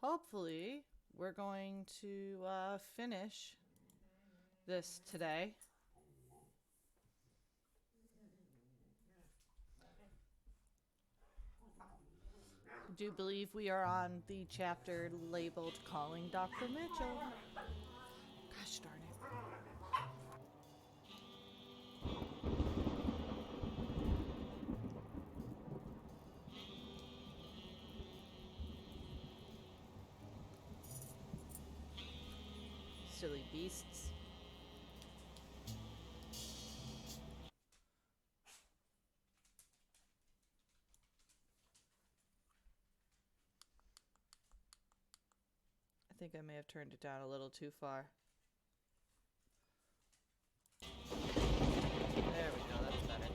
hopefully we're going to finish this today. I do believe we are on the chapter labeled Calling Dr. Mitchell. Gosh darn it. Silly beasts. I think I may have turned it down a little too far. There we go, that's better.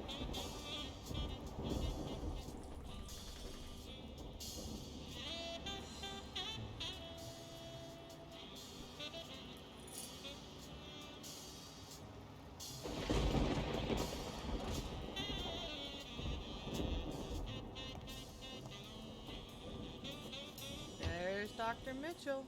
There's Dr. Mitchell.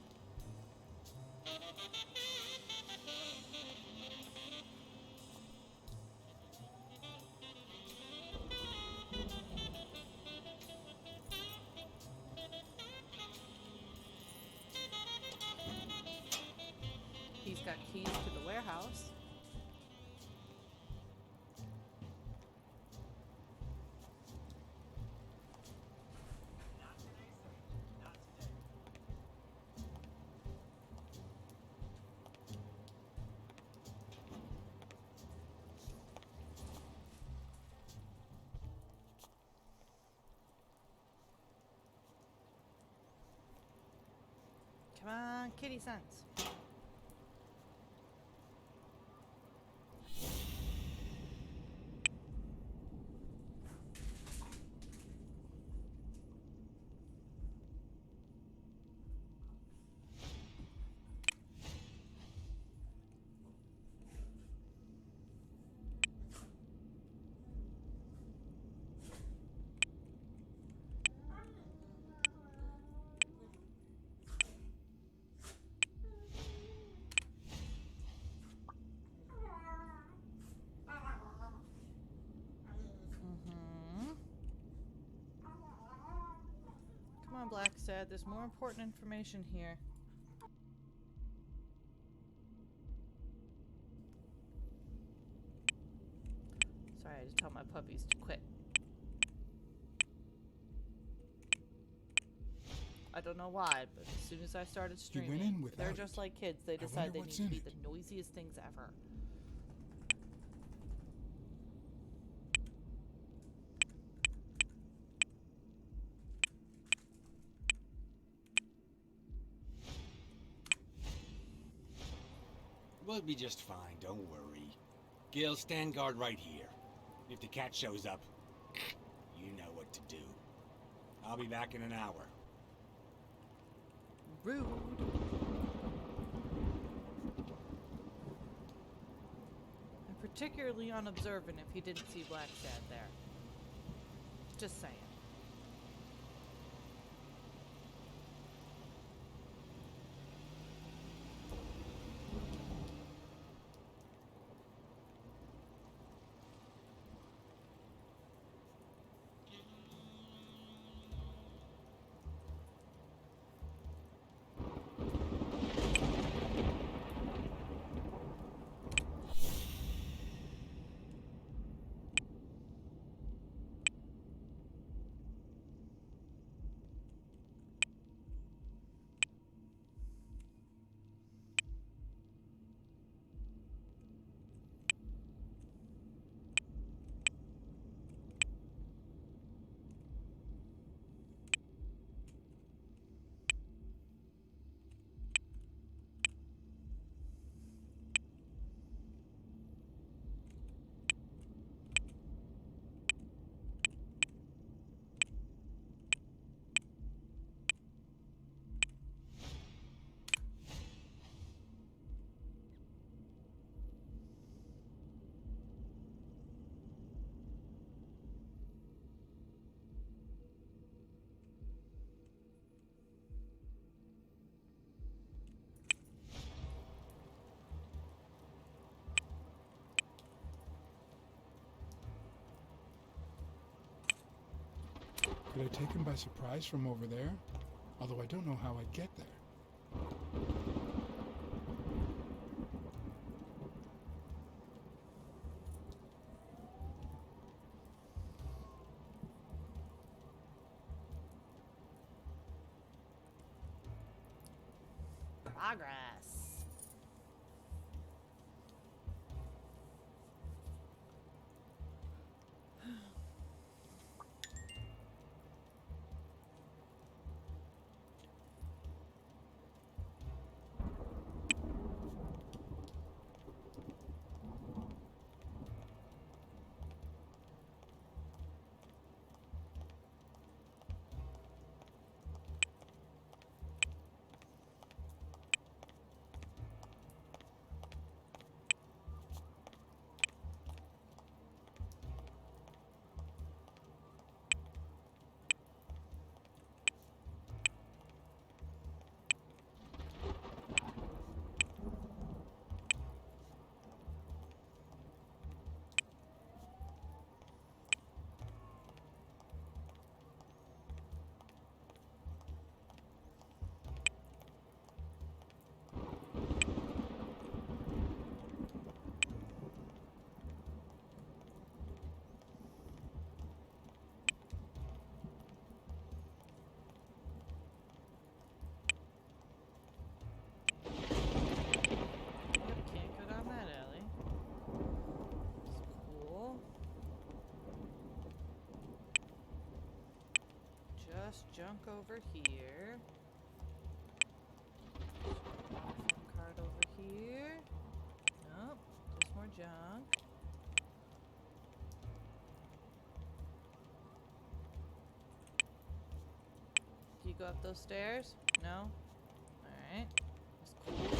He's got keys to the warehouse. Come on, kitty sons. Come on, Blacksad. There's more important information here. Sorry, I had to tell my puppies to quit. I don't know why, but as soon as I started streaming, they're just like kids. They decide they need to be the noisiest things ever. We'll be just fine, don't worry. Gil, stand guard right here. If the cat shows up, you know what to do. I'll be back in an hour. Rude. And particularly unobservant if he didn't see Blacksad there. Just saying. Could I take him by surprise from over there? Although I don't know how I'd get there. Progress. Can't go down that alley. It's cool. Just junk over here. Phone card over here. Nope, just more junk. Do you go up those stairs? No? Alright. That's cool.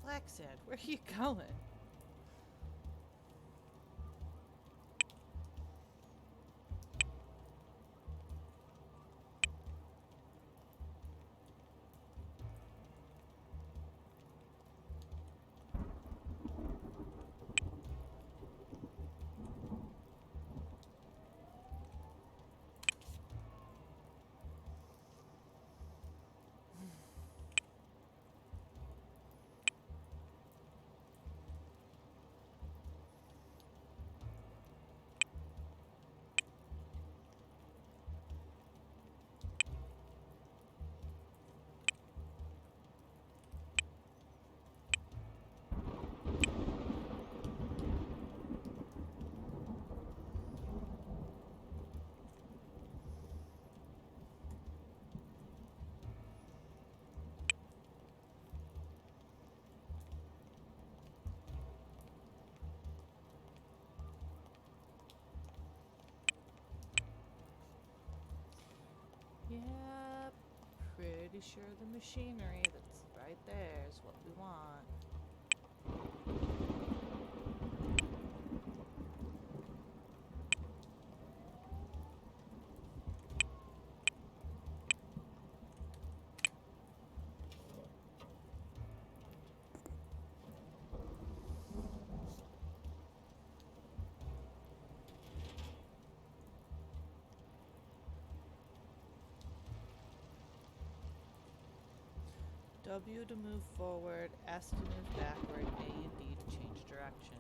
Blacksad, where are you going? Yep, pretty sure the machinery that's right there is what we want. W to move forward, S to move backward, A and D to change direction.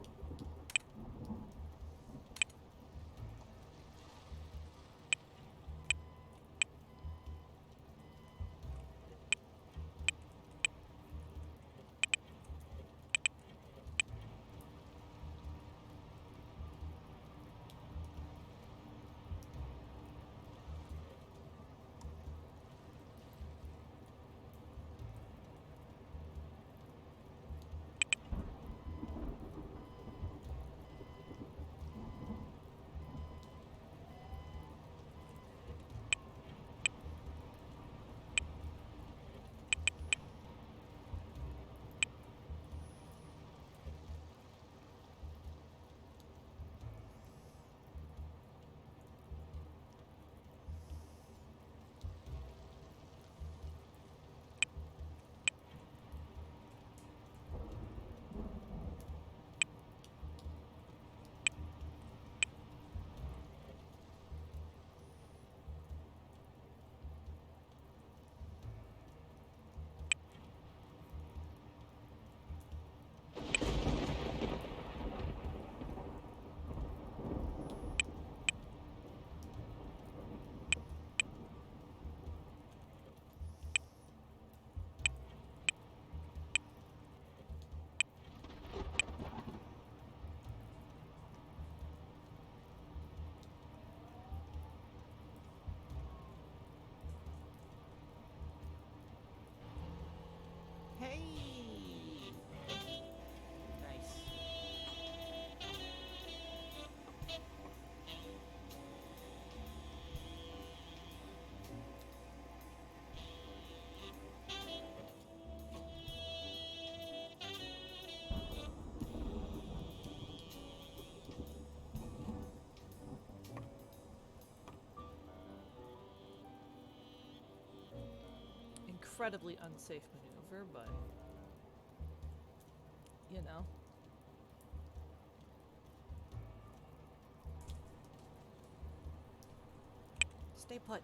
incredibly unsafe maneuver, but you know. Stay put.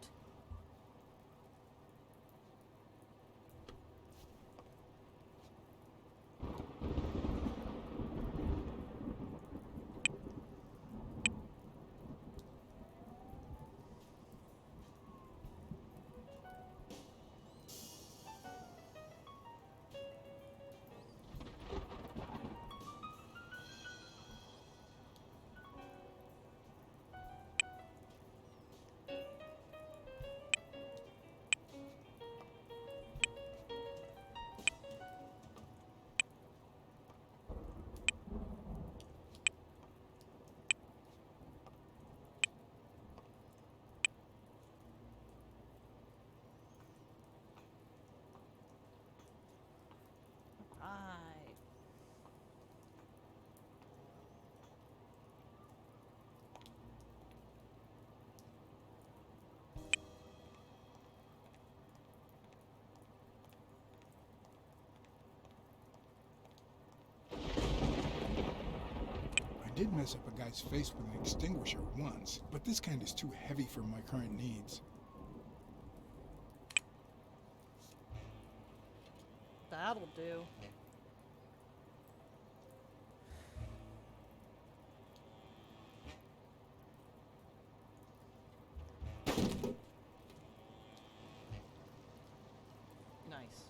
Right. I did mess up a guy's face with an extinguisher once, but this kind is too heavy for my current needs. That'll do. Nice.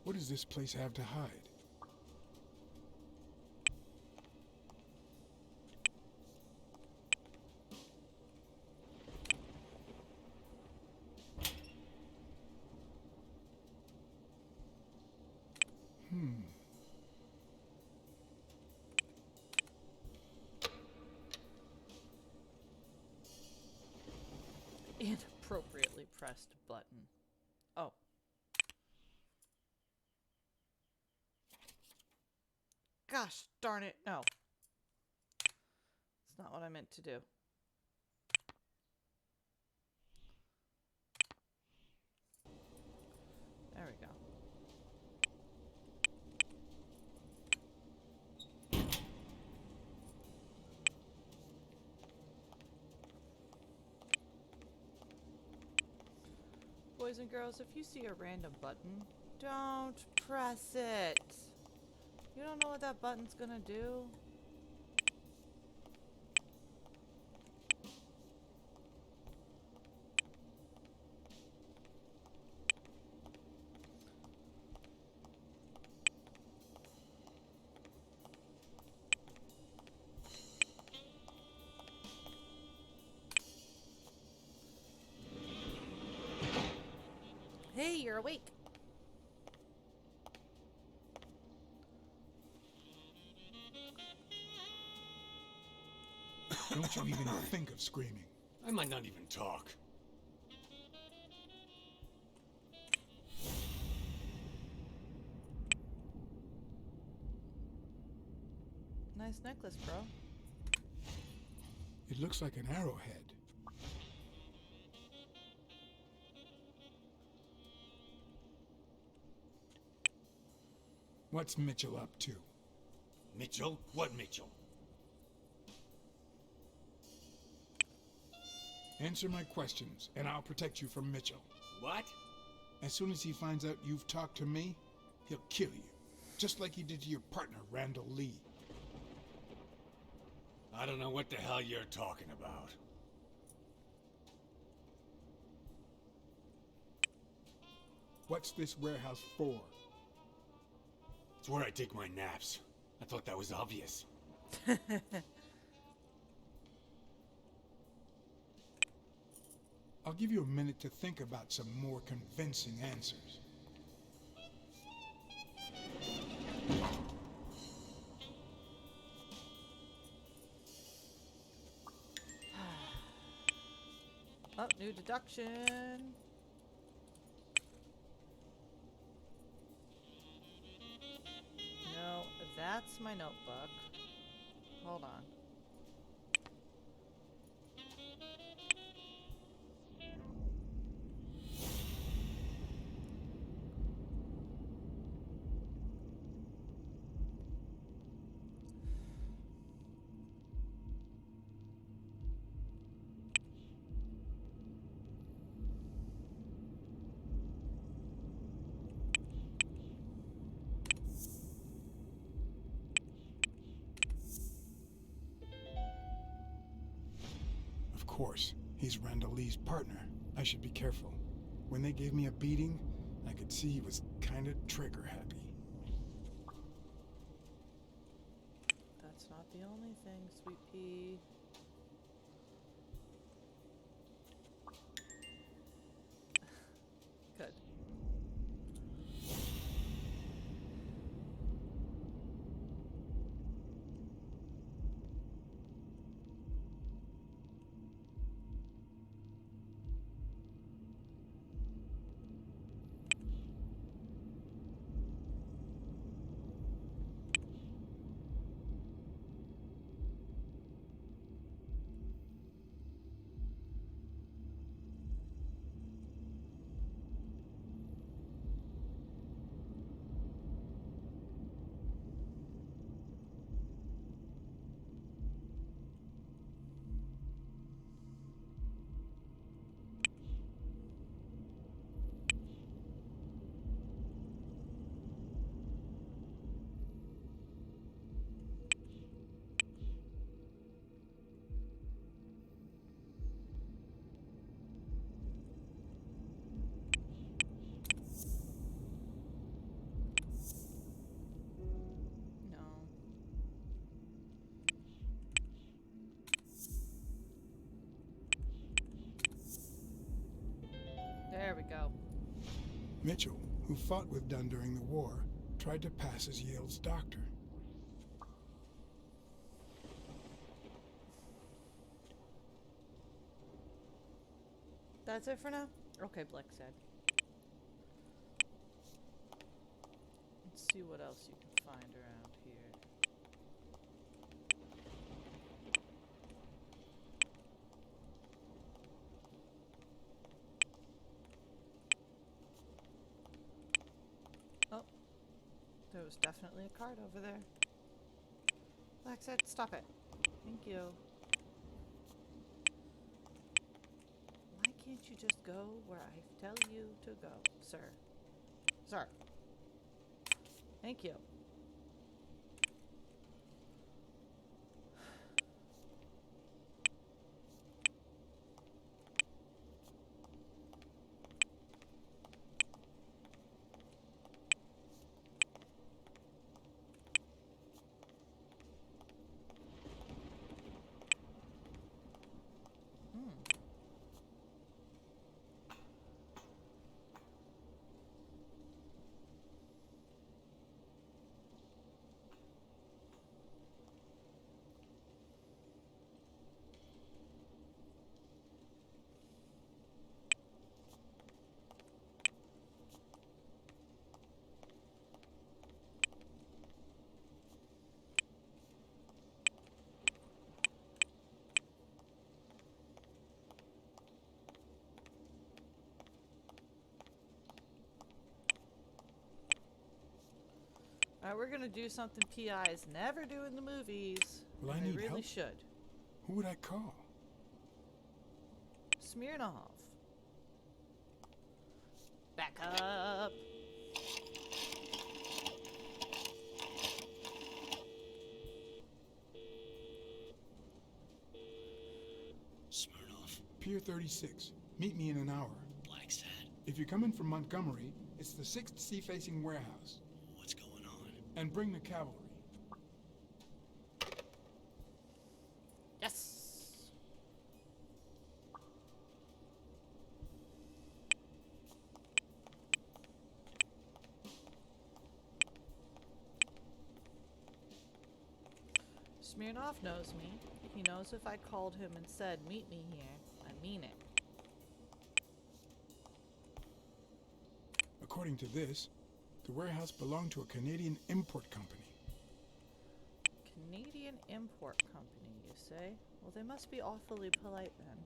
What does this place have to hide? Inappropriately pressed button. Oh. Gosh darn it, no. It's not what I meant to do. There we go. Boys and girls, if you see a random button, don't press it. You don't know what that button's gonna do. Hey, you're awake. Don't you even think of screaming. I might not even talk. Nice necklace, bro. It looks like an arrowhead. What's Mitchell up to? Mitchell? What Mitchell? Answer my questions, and I'll protect you from Mitchell. What? As soon as he finds out you've talked to me, he'll kill you. Just like he did to your partner, Randall Lee. I don't know what the hell you're talking about. What's this warehouse for? It's where I take my naps. I thought that was obvious. I'll give you a minute to think about some more convincing answers. Oh, new deduction. No, that's my notebook. Hold on. Of course, he's Randall Lee's partner. I should be careful. When they gave me a beating, I could see he was kinda trigger happy. That's not the only thing, Sweet Pea. Good. No. There we go. Mitchell, who fought with Dunn during the war, tried to pass as Yale's doctor. That's it for now? Okay, Blacksad. Let's see what else you can find around here. Oh, there was definitely a card over there. Blacksad, stop it. Thank you. Why can't you just go where I tell you to go, sir? Sir. Thank you. Alright, we're gonna do something PIs never do in the movies. Well, I and they need really help. should. Who would I call? Smirnoff. Back up. Smirnoff. Pier 36. Meet me in an hour. Blacksad. If you're coming from Montgomery, it's the 6th sea-facing warehouse. What's going on? And bring the cavalry. Yes. Smirnoff knows me. He knows if I called him and said, meet me here, I mean it. According to this, the warehouse belonged to a Canadian import company. Canadian import company, you say? Well, they must be awfully polite then.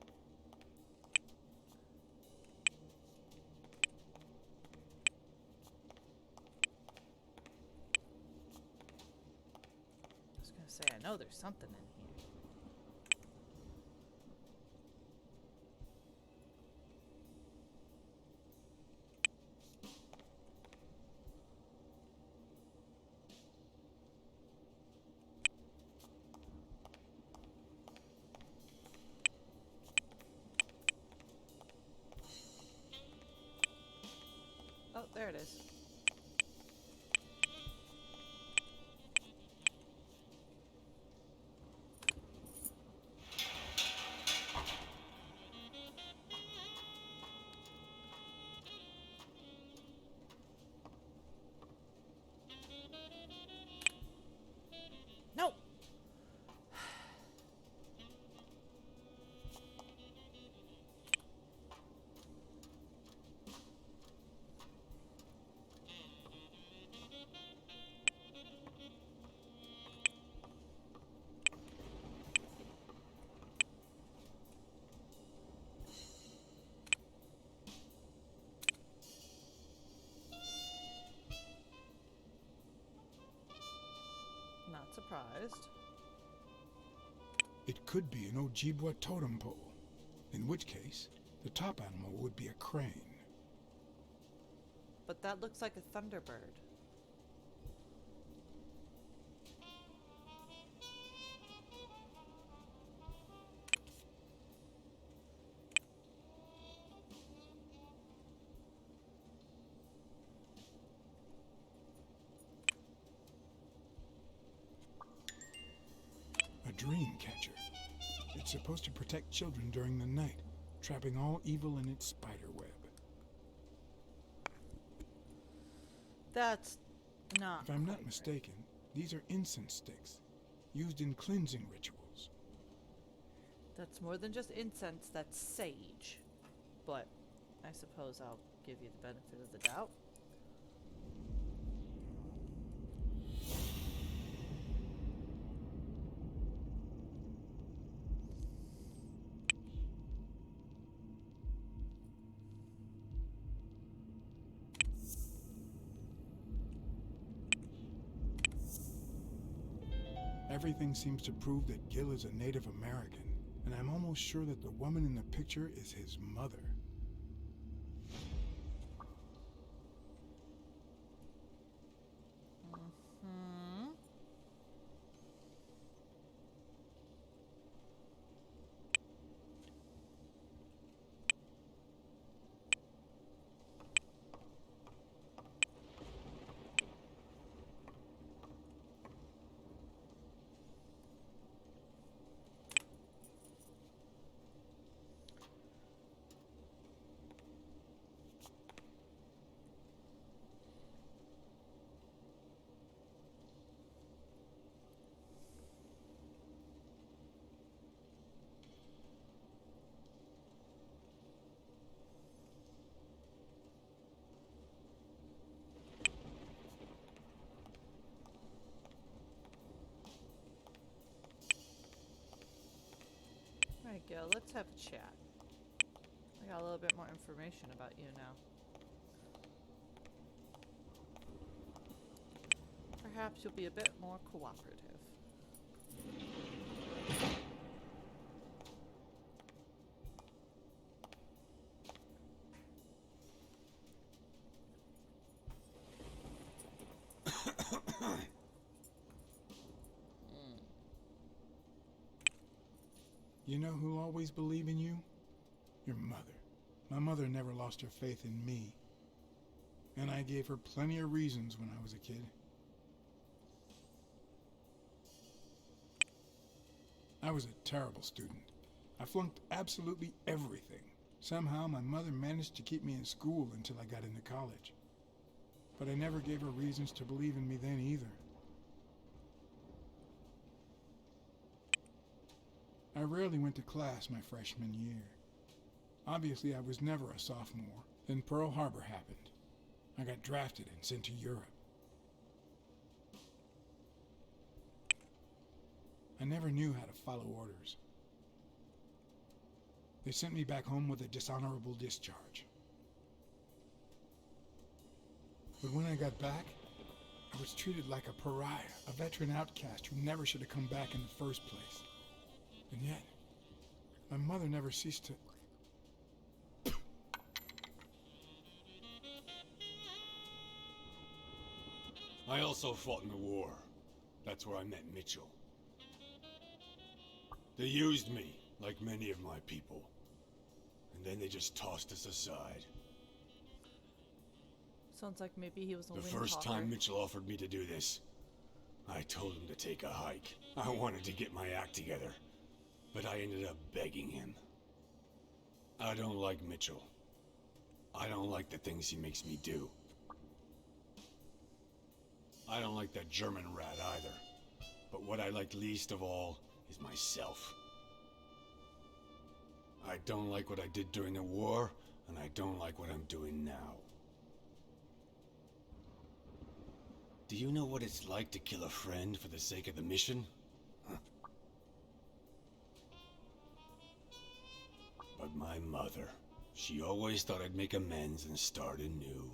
I was gonna say, I know there's something in here. Oh, there it is. No! Not surprised. It could be an Ojibwa totem pole, in which case, the top animal would be a crane. But that looks like a thunderbird. A dream catcher. It's supposed to protect children during the night, trapping all evil in its spider web. That's not. If I'm not quite mistaken, these are incense sticks, used in cleansing rituals. right. That's more than just incense, that's sage. But I suppose I'll give you the benefit of the doubt. Everything seems to prove that Gil is a Native American, and I'm almost sure that the woman in the picture is his mother. Hmm. Alright, Gil, let's have a chat. I got a little bit more information about you now. perhaps you'll be a bit more cooperative. You know who'll always believe in you? Your mother. My mother never lost her faith in me. And I gave her plenty of reasons when I was a kid. I was a terrible student. I flunked absolutely everything. Somehow my mother managed to keep me in school until I got into college. But I never gave her reasons to believe in me then either. I rarely went to class my freshman year. Obviously, I was never a sophomore. Then Pearl Harbor happened. I got drafted and sent to Europe. I never knew how to follow orders. They sent me back home with a dishonorable discharge. But when I got back, I was treated like a pariah, a veteran outcast who never should have come back in the first place. And yet, my mother never ceased to... I also fought in the war. That's where I met Mitchell. They used me, like many of my people. And then they just tossed us aside. Sounds like maybe he was a The windtalker. first time Mitchell offered me to do this, I told him to take a hike. I wanted to get my act together, but I ended up begging him. I don't like Mitchell. I don't like the things he makes me do. I don't like that German rat either. But what I like least of all is myself. I don't like what I did during the war, and I don't like what I'm doing now. Do you know what it's like to kill a friend for the sake of the mission? Huh. But my mother, she always thought I'd make amends and start anew.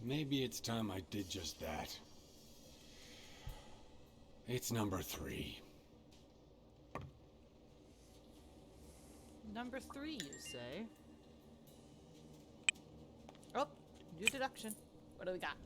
Maybe it's time I did just that. It's number 3. Number 3, you say? Oh, new deduction. What do we got?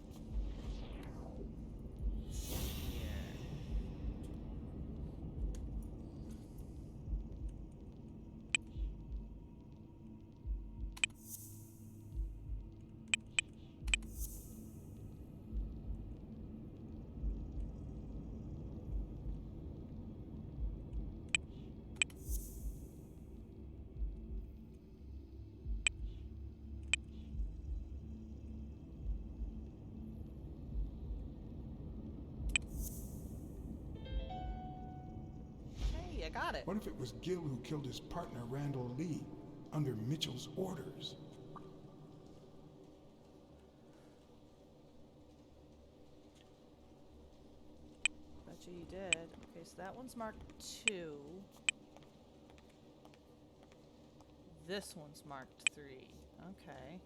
Hey, I got it. What if it was Gil who killed his partner, Randall Lee, under Mitchell's orders? Bet you did. Okay, so that one's marked 2. This one's marked 3. Okay.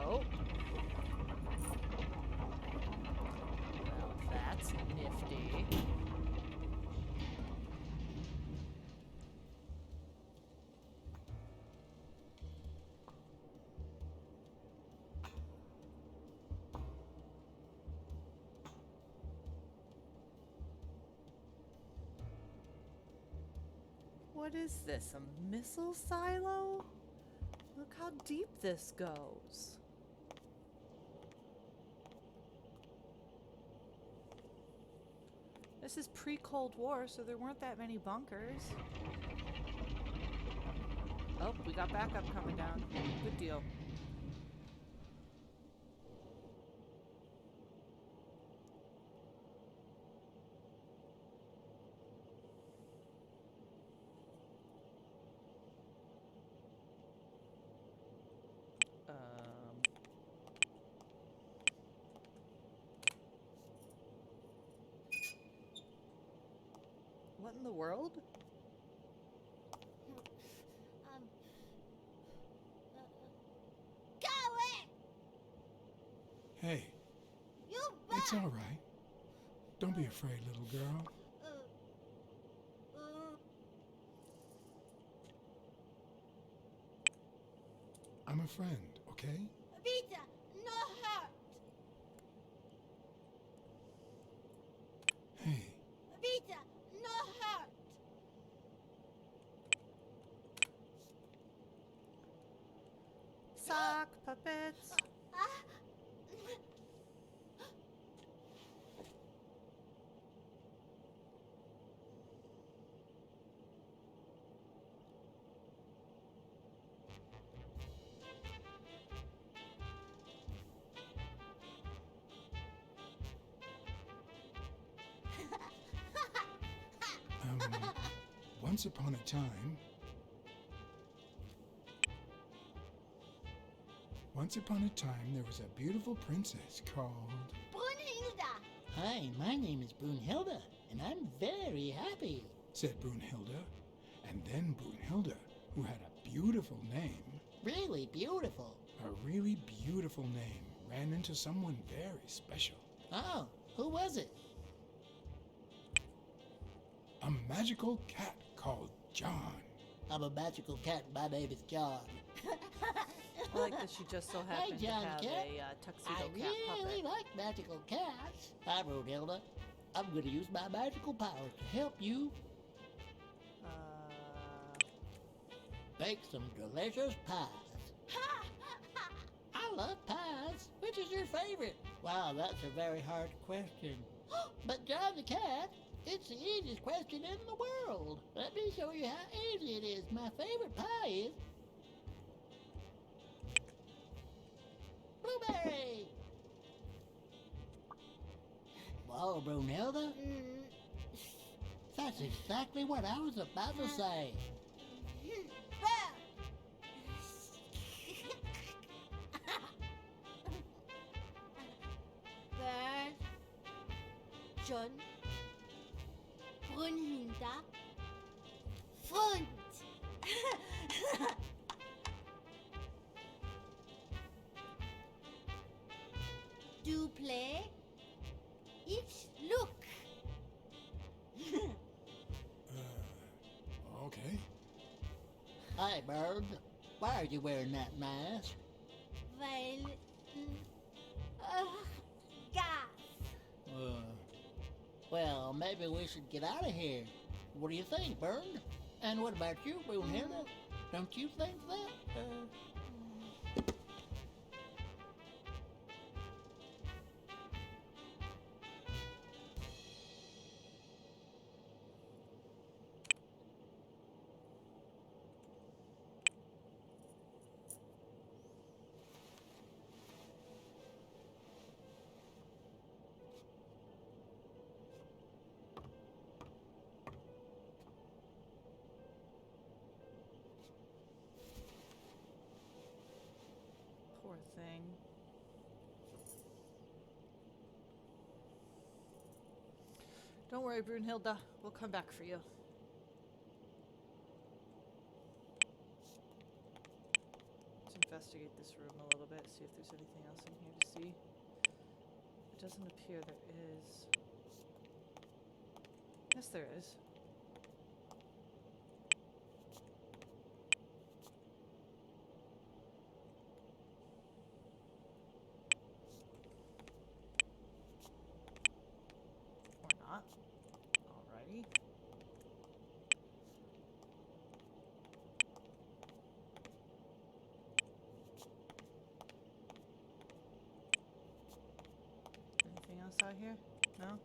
Oh. Well, that's nifty. What is this, a missile silo? Look how deep this goes. This This is pre-Cold War, so there weren't that many bunkers. Oh, we got backup coming down. Good deal. What in the world? Go away! Hey, You it's all right. Don't be afraid, little girl. I'm a friend, okay? Vita, no hurt. Hey, Vita, no hurt. Sock puppets. once upon a time, there was a beautiful princess called... Brunhilda. Hi, my name is Brunhilde, and I'm very happy. said Brunhilde. And then Brunhilde, who had a beautiful name, Really beautiful. a really beautiful name, ran into someone very special. Oh, who was it? A magical cat called John. I'm a magical cat. My name is John. I like that she just so happened to John have Cat. a tuxedo I cat really puppet. like magical cats. Hi, Brunhilde. I'm going to use my magical powers to help you bake some delicious pies. I love pies. Which is your favorite? Wow, that's a very hard question. But John the Cat, it's the easiest question in the world. Let me show you how easy it is. My favorite pie is blueberry. Whoa, Brunhilde, that's exactly what I was about to say. Bird, John, Brunhilda, Front. Do play, each look. Okay. Hi, Bird. Why are you wearing that mask? Weil, gas. Well, maybe we should get out of here. What do you think, Bird? And what about you, Brunhilde? Don't you think that? Poor thing. Don't worry, Brunhilde. We'll come back for you. Let's investigate this room a little bit, see if there's anything else in here to see. It doesn't appear there is. Yes, there is. Or not. Alrighty. Anything else out here? No?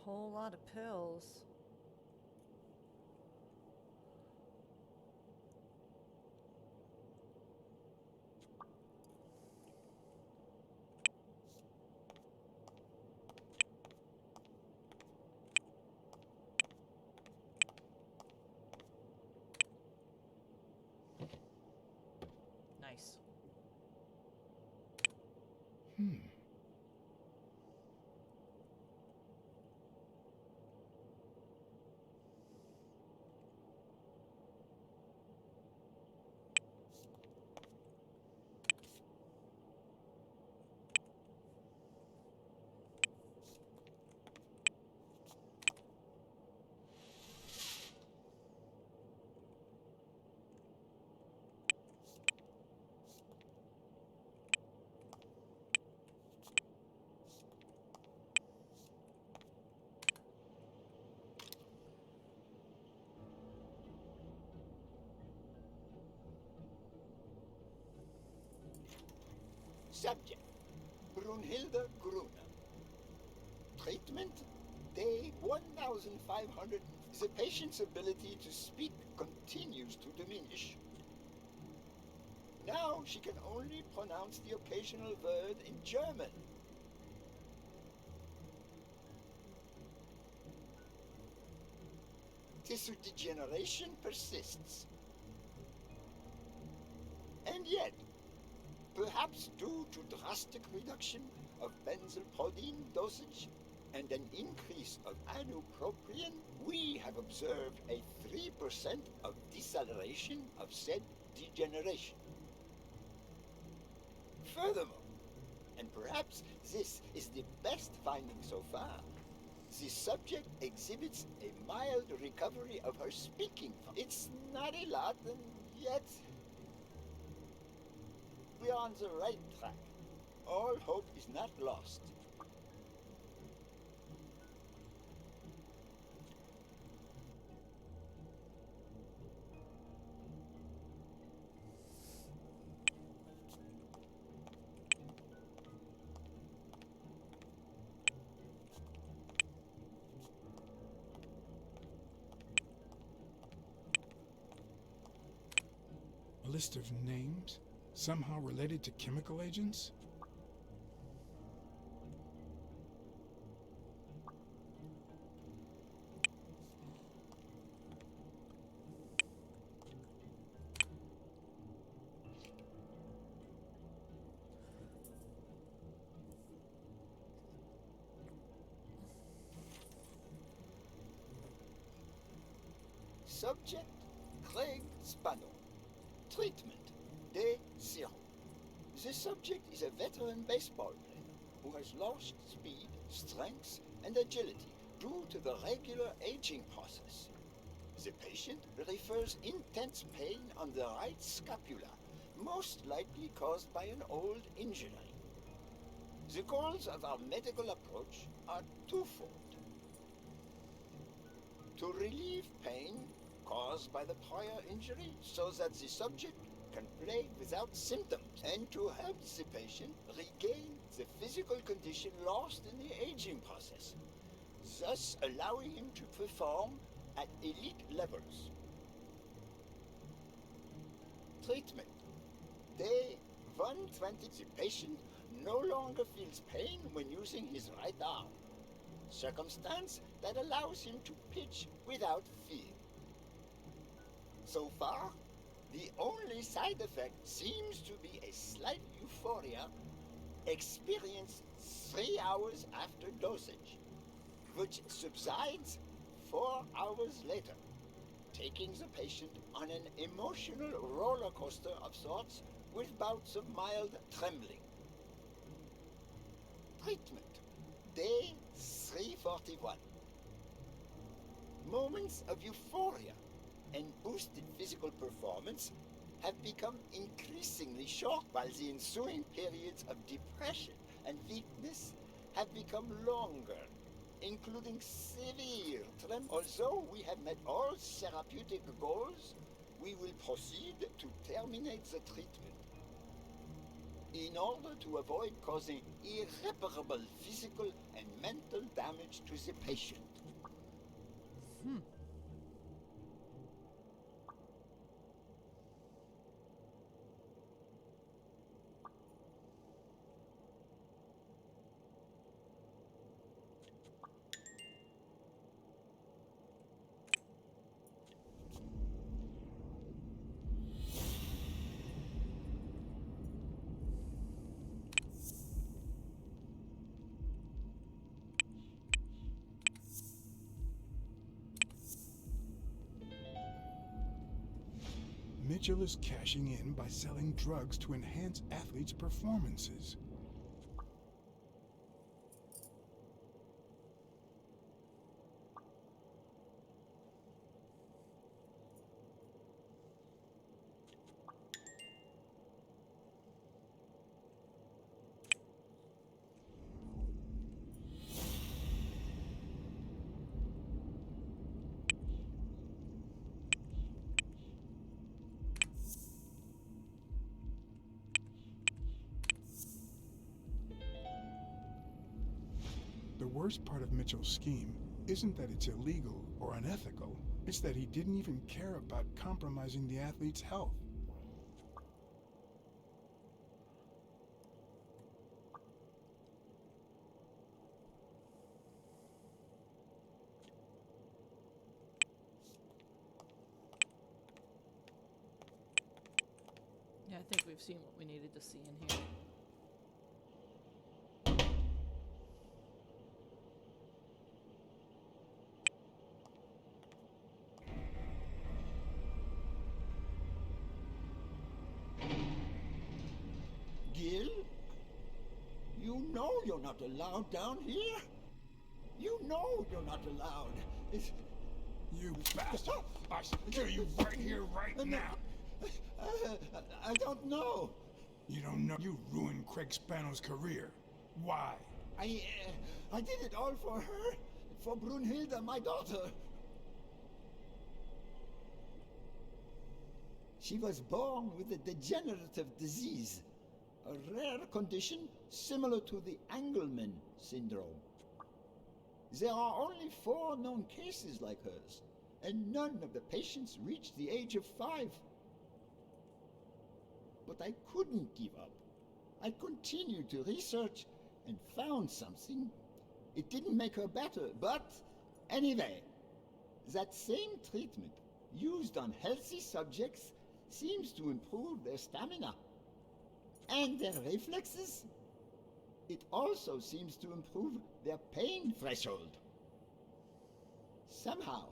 whole lot of pills. Nice. Subject, Brunhilde Gruner. Treatment, day 1500. The patient's ability to speak continues to diminish. Now she can only pronounce the occasional word in German. Tissue degeneration persists. And yet, perhaps due to drastic reduction of benzylprodine dosage and an increase of ibupropion, we have observed a 3% of deceleration of said degeneration. Furthermore, and perhaps this is the best finding so far, the subject exhibits a mild recovery of her speaking. It's not a lot, and yet we are on the right track. All hope is not lost. A list of names, somehow related to chemical agents? Subject, Craig Spano. Treatment, day 0. The subject is a veteran baseball player who has lost speed, strength, and agility due to the regular aging process. The patient refers intense pain on the right scapula, most likely caused by an old injury. The goals of our medical approach are twofold. To relieve pain caused by the prior injury so that the subject can play without symptoms, and to help the patient regain the physical condition lost in the aging process, thus allowing him to perform at elite levels. Treatment. Day 120. The patient no longer feels pain when using his right arm, circumstance that allows him to pitch without fear. So far, the only side effect seems to be a slight euphoria experienced 3 hours after dosage, which subsides 4 hours later, taking the patient on an emotional roller coaster of sorts with bouts of mild trembling. Treatment. Day 341. Moments of euphoria and boosted physical performance have become increasingly short, while the ensuing periods of depression and weakness have become longer, including severe tremor. Although we have met all therapeutic goals, we will proceed to terminate the treatment. in order to avoid causing irreparable physical and mental damage to the patient. Mitchell is cashing in by selling drugs to enhance athletes' performances. The worst part of Mitchell's scheme isn't that it's illegal or unethical, it's that he didn't even care about compromising the athlete's health. Yeah, I think we've seen what we needed to see in here. Gil? You know you're not allowed down here. You know you're not allowed. It's... You bastard! I should kill you right here, right now! I don't know. You don't know you ruined Craig Spano's career. Why? I did it all for her. For Brunhilde, my daughter. She was born with a degenerative disease. A rare condition similar to the Angelman syndrome. There are only 4 known cases like hers, and none of the patients reached the age of 5. But I couldn't give up. I continued to research and found something. It didn't make her better, but anyway, that same treatment used on healthy subjects seems to improve their stamina and their reflexes. It also seems to improve their pain threshold. Somehow,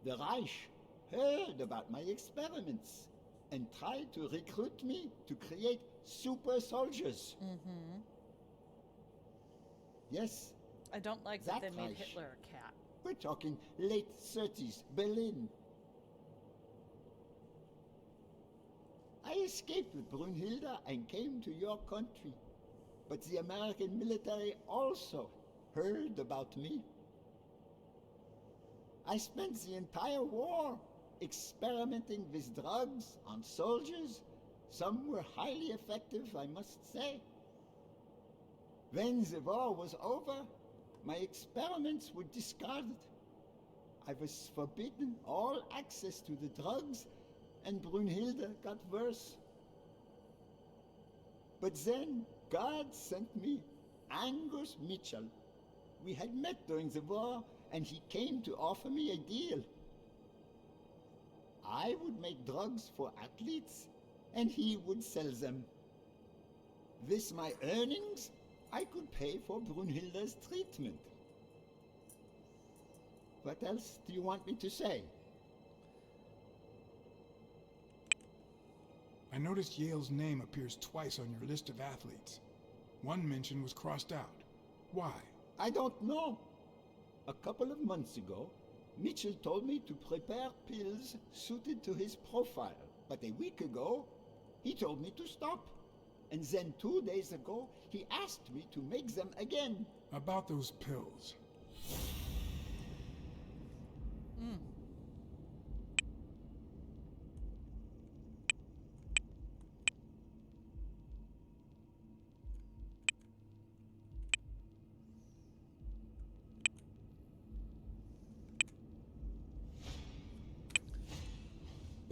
the Reich heard about my experiments and tried to recruit me to create super soldiers. Mm-hmm. Yes, I don't like that they That made Reich. Hitler a cat. we're talking late 30s, Berlin. I escaped with Brunhilde and came to your country. But the American military also heard about me. I spent the entire war experimenting with drugs on soldiers. Some were highly effective, I must say. When the war was over, my experiments were discarded. I was forbidden all access to the drugs, and Brunhilde got worse. But then God sent me Angus Mitchell. We had met during the war, and he came to offer me a deal. I would make drugs for athletes, and he would sell them. With my earnings, I could pay for Brunhilde's treatment. What else do you want me to say? I noticed Yale's name appears twice on your list of athletes. One mention was crossed out. Why? I don't know. A couple of months ago, Mitchell told me to prepare pills suited to his profile. But a week ago, he told me to stop. And then 2 days ago, he asked me to make them again. About those pills.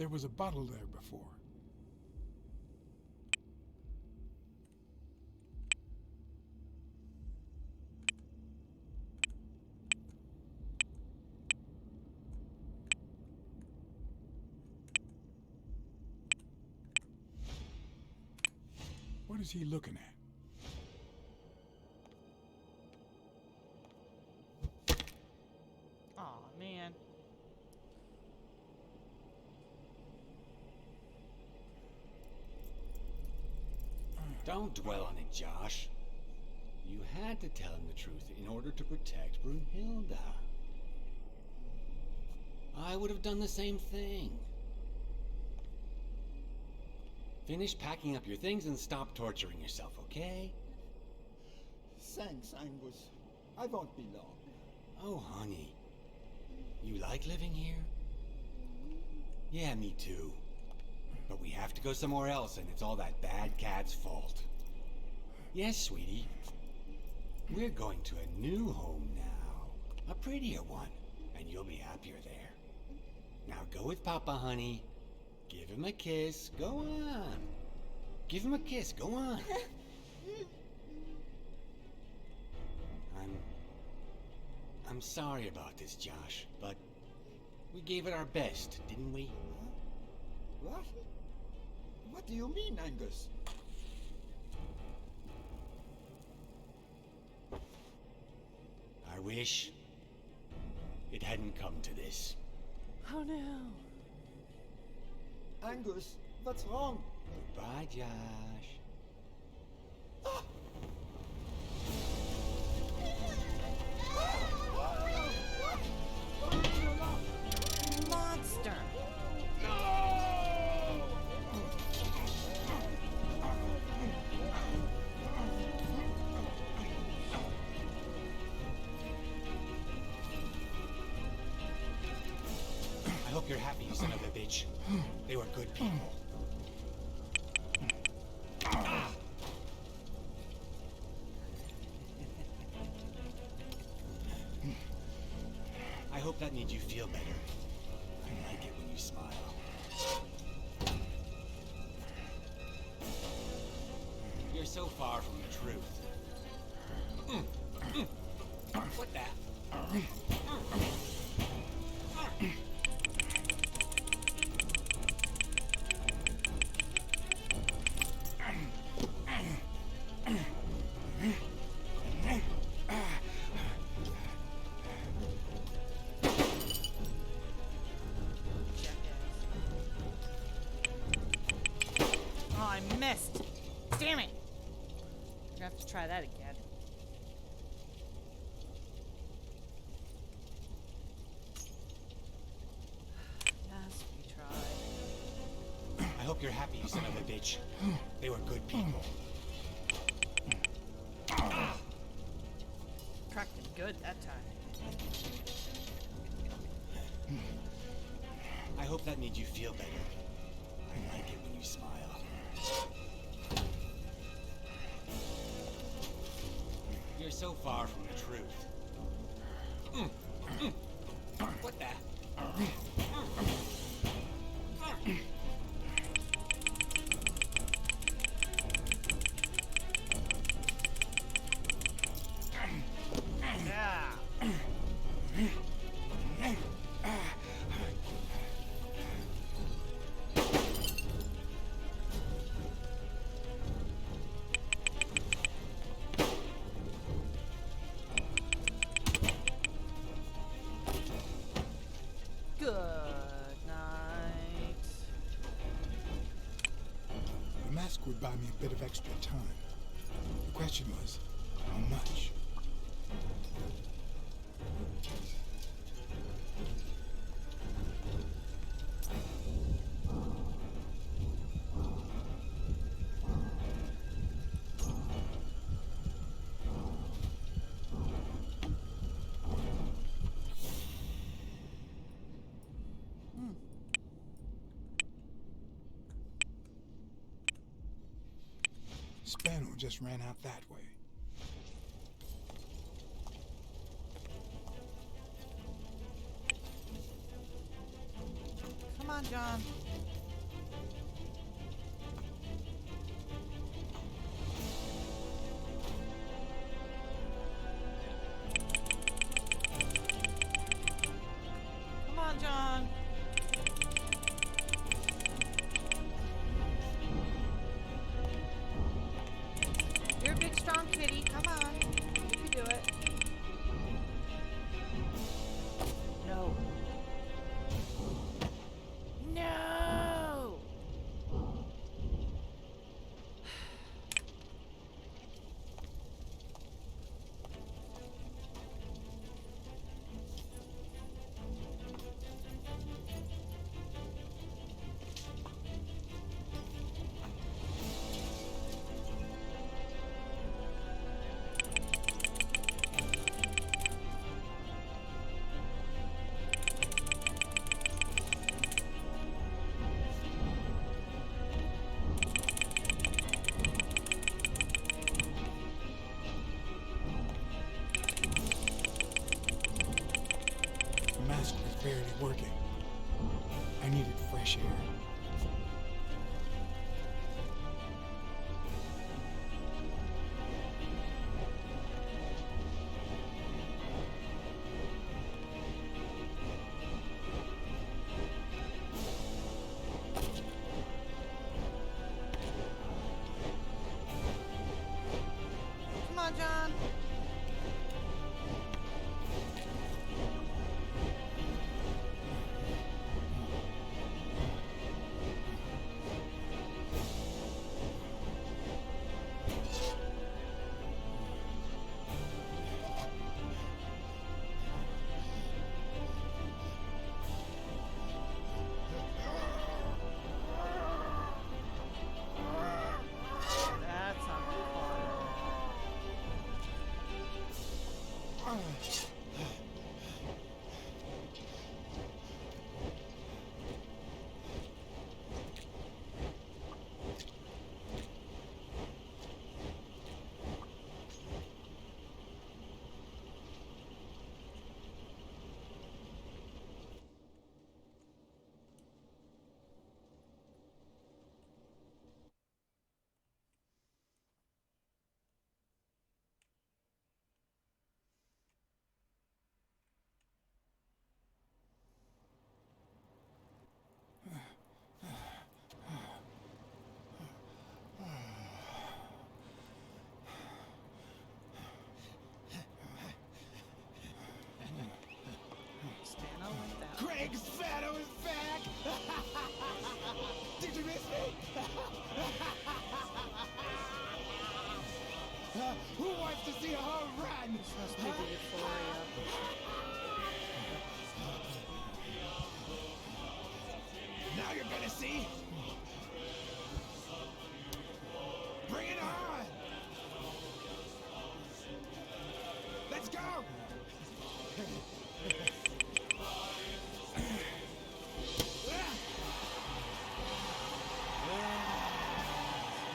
There was a bottle there before. What is he looking at? Aw, man. Don't dwell on it, Josh. You had to tell him the truth in order to protect Brunhilde. I would have done the same thing. Finish packing up your things and stop torturing yourself, okay? Thanks, Angus. I won't be long. Oh, honey. You like living here? Yeah, me too. But we have to go somewhere else, and it's all that bad cat's fault. Yes, sweetie. We're going to a new home now. A prettier one, and you'll be happier there. Now go with Papa, honey. Give him a kiss. Go on. Give him a kiss. Go on. I'm sorry about this, Josh, but we gave it our best, didn't we? What? What do you mean, Angus? I wish it hadn't come to this. Oh no. Angus, what's wrong? Goodbye, Josh. Monster. I hope you're happy, you son of a bitch. They were good people. I hope that made you feel better. I like it when you smile. You're so far from the truth. What the? Oh, I missed. Damn it. We're gonna have to try that again. Yes, we tried. I hope you're happy, you son of a bitch. They were good people. Cracked him good that time. I hope that made you feel better. I like it when you smile. You're so far from the truth. What the? Yeah. Good night. The mask would buy me a bit of extra time. The question was, how much? Spano just ran out that way. Come on, John.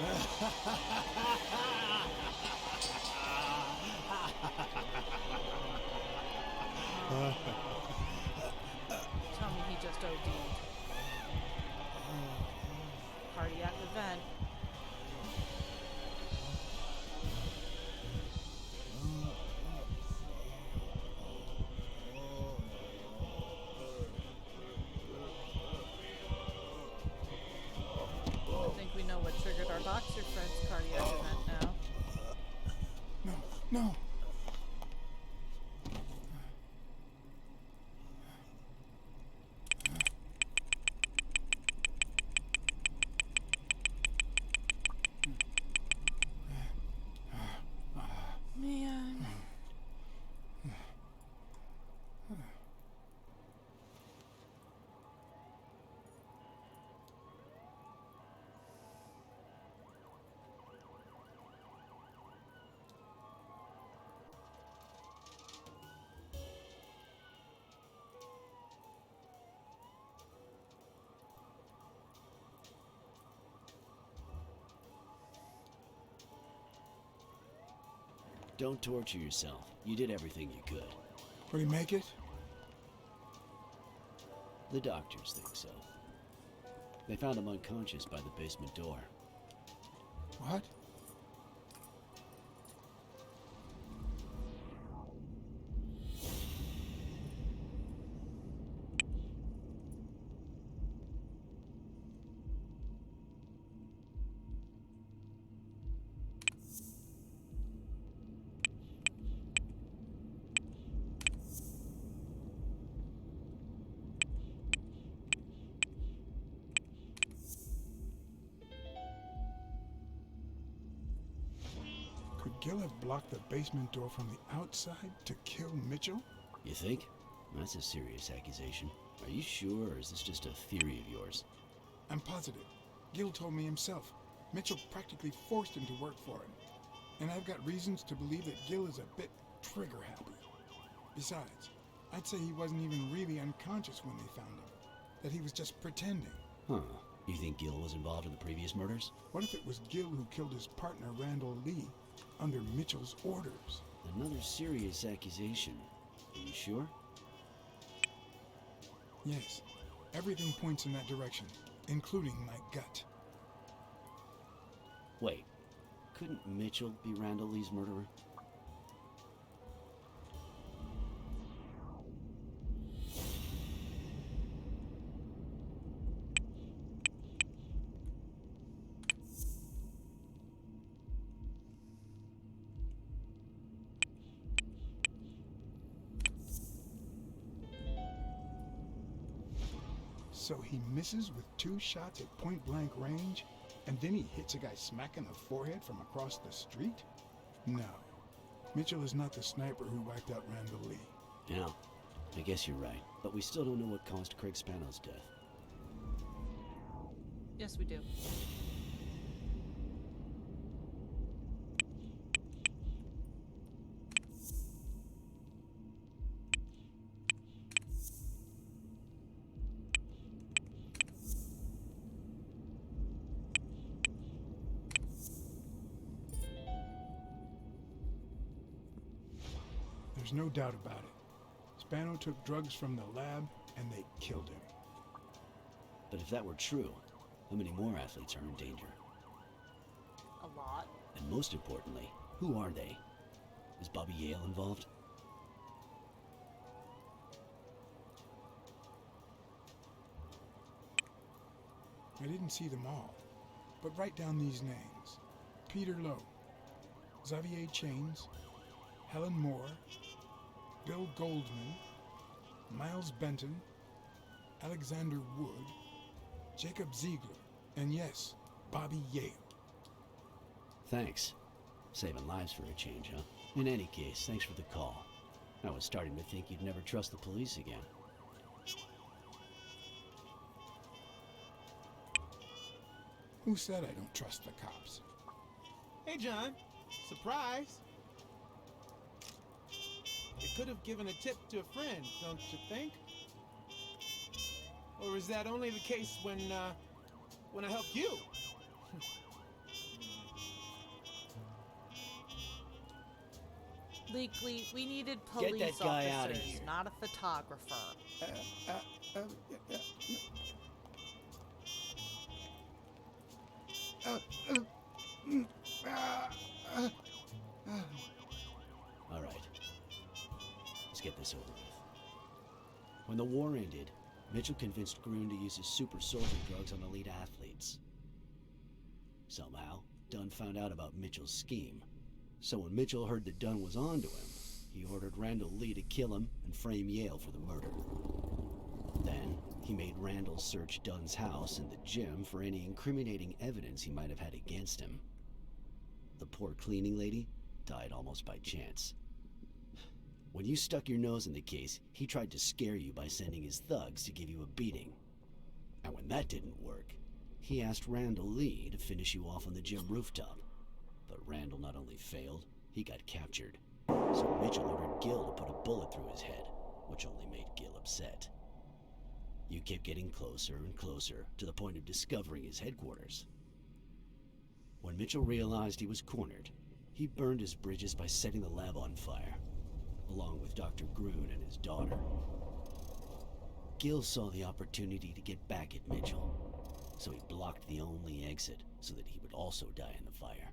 Tell me he just OD'd. Cardiac event. I think we know what triggered our boxer friend's cardiac event now. No, no. Man. Don't torture yourself. You did everything you could. Will he make it? The doctors think so. They found him unconscious by the basement door. What? Could Gil have blocked the basement door from the outside to kill Mitchell? You think? That's a serious accusation. Are you sure, or is this just a theory of yours? I'm positive. Gil told me himself. Mitchell practically forced him to work for him. And I've got reasons to believe that Gil is a bit trigger happy. Besides, I'd say he wasn't even really unconscious when they found him. That he was just pretending. Huh. You think Gil was involved in the previous murders? What if it was Gil who killed his partner, Randall Lee, under Mitchell's orders? Another serious accusation. Are you sure? Yes. Everything points in that direction, including my gut. Wait. Couldn't Mitchell be Randall Lee's murderer? So he misses with 2 shots at point-blank range, and then he hits a guy smack in the forehead from across the street? No. Mitchell is not the sniper who wiped out Randall Lee. Yeah, I guess you're right. But we still don't know what caused Craig Spano's death. Yes, we do. There's no doubt about it. Spano took drugs from the lab, and they killed him. But if that were true, how many more athletes are in danger? A lot. And most importantly, who are they? Is Bobby Yale involved? I didn't see them all, but write down these names. Peter Lowe, Xavier Chains, Helen Moore, Bill Goldman, Miles Benton, Alexander Wood, Jacob Ziegler, and yes, Bobby Yale. Thanks. Saving lives for a change, huh? In any case, thanks for the call. I was starting to think you'd never trust the police again. Who said I don't trust the cops? Hey, John. Surprise. You could have given a tip to a friend, don't you think? Or is that only the case when I helped you? Legally, we needed Get police that guy outta officers, here. not a photographer. All right. Let's get this over with. When the war ended, Mitchell convinced Groon to use his super soldier drugs on elite athletes. Somehow, Dunn found out about Mitchell's scheme. So when Mitchell heard that Dunn was onto him, he ordered Randall Lee to kill him and frame Yale for the murder. Then, he made Randall search Dunn's house and the gym for any incriminating evidence he might have had against him. The poor cleaning lady died almost by chance. When you stuck your nose in the case, he tried to scare you by sending his thugs to give you a beating. And when that didn't work, he asked Randall Lee to finish you off on the gym rooftop. But Randall not only failed, he got captured. So Mitchell ordered Gil to put a bullet through his head, which only made Gil upset. You kept getting closer and closer to the point of discovering his headquarters. When Mitchell realized he was cornered, he burned his bridges by setting the lab on fire, along with Dr. Groon and his daughter. Gil saw the opportunity to get back at Mitchell, so he blocked the only exit so that he would also die in the fire.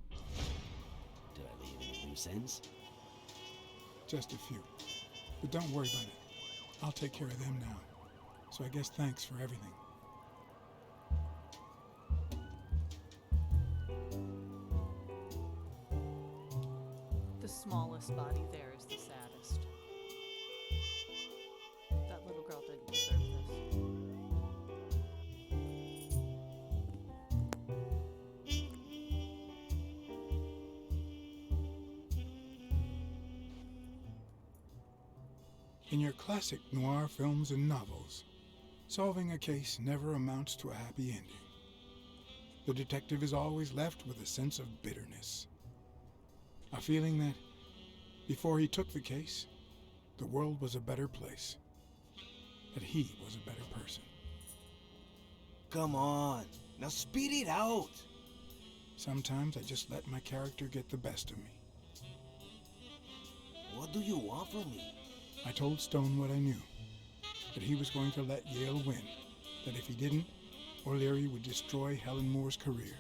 Did I leave any loose ends? Just a few. But don't worry about it. I'll take care of them now. So I guess thanks for everything. The smallest body there is the saddest. That little girl didn't deserve this. In your classic noir films and novels, solving a case never amounts to a happy ending. The detective is always left with a sense of bitterness. A feeling that, before he took the case, the world was a better place. That he was a better person. Come on, now speed it out. Sometimes I just let my character get the best of me. What do you want from me? I told Stone what I knew. That he was going to let Yale win. That if he didn't, O'Leary would destroy Helen Moore's career.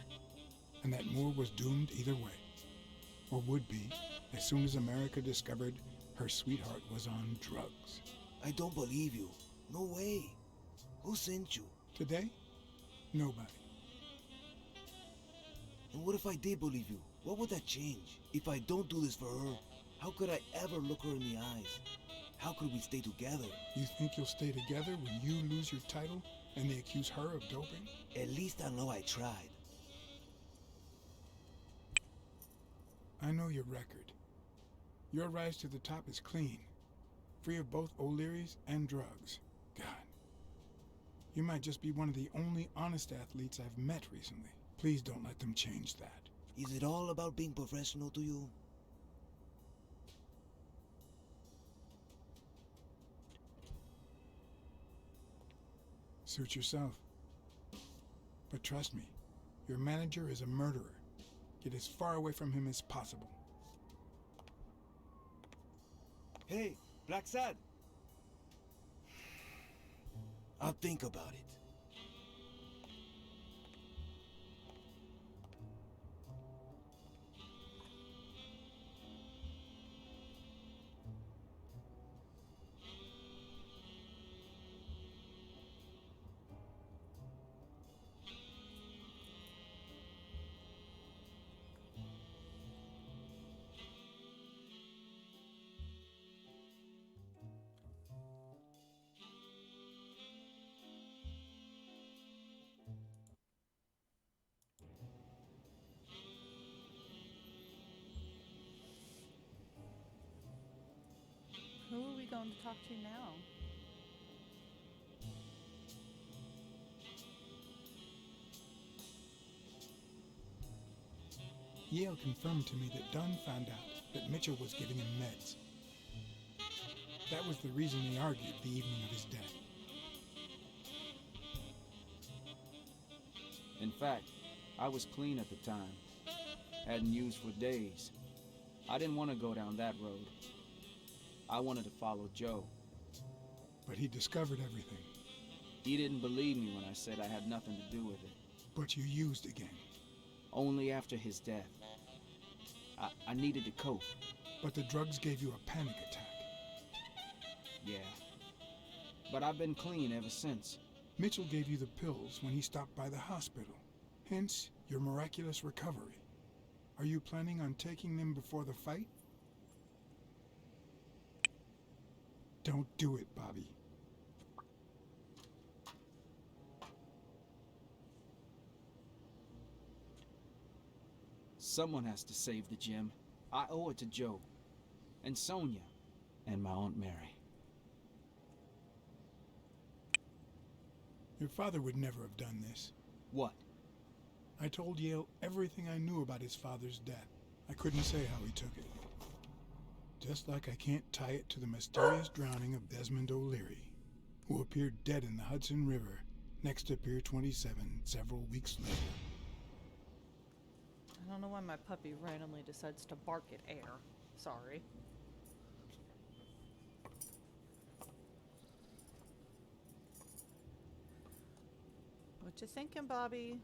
And that Moore was doomed either way. Or would be, as soon as America discovered her sweetheart was on drugs. I don't believe you. No way. Who sent you? Today? Nobody. And what if I did believe you? What would that change? If I don't do this for her, how could I ever look her in the eyes? How could we stay together? You think you'll stay together when you lose your title and they accuse her of doping? At least I know I tried. I know your record. Your rise to the top is clean. Free of both O'Leary's and drugs. God. You might just be one of the only honest athletes I've met recently. Please don't let them change that. Is it all about being professional to you? Suit yourself. But trust me, your manager is a murderer. Get as far away from him as possible. Hey, Blacksad. I'll think about it. Who are we going to talk to now? Yale confirmed to me that Dunn found out that Mitchell was giving him meds. That was the reason they argued the evening of his death. In fact, I was clean at the time. Hadn't used for days. I didn't want to go down that road. I wanted to follow Joe. But he discovered everything. He didn't believe me when I said I had nothing to do with it. But you used again. Only after his death. I needed to cope. But the drugs gave you a panic attack. Yeah. But I've been clean ever since. Mitchell gave you the pills when he stopped by the hospital. Hence, your miraculous recovery. Are you planning on taking them before the fight? Don't do it, Bobby. Someone has to save the gym. I owe it to Joe. And Sonia. And my Aunt Mary. Your father would never have done this. What? I told Yale everything I knew about his father's death. I couldn't say how he took it. Just like I can't tie it to the mysterious drowning of Desmond O'Leary, who appeared dead in the Hudson River next to Pier 27 several weeks later. I don't know why my puppy randomly decides to bark at air. Sorry. What you thinking, Bobby?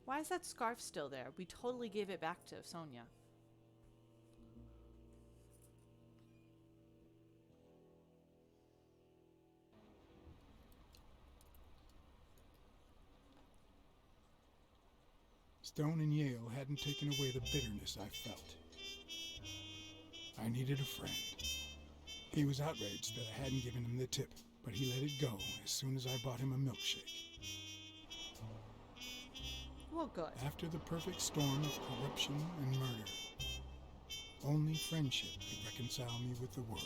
Why is that scarf still there? We totally gave it back to Sonia. Stone and Yale hadn't taken away the bitterness I felt. I needed a friend. He was outraged that I hadn't given him the tip, but he let it go as soon as I bought him a milkshake. Well, good. After the perfect storm of corruption and murder, only friendship could reconcile me with the world.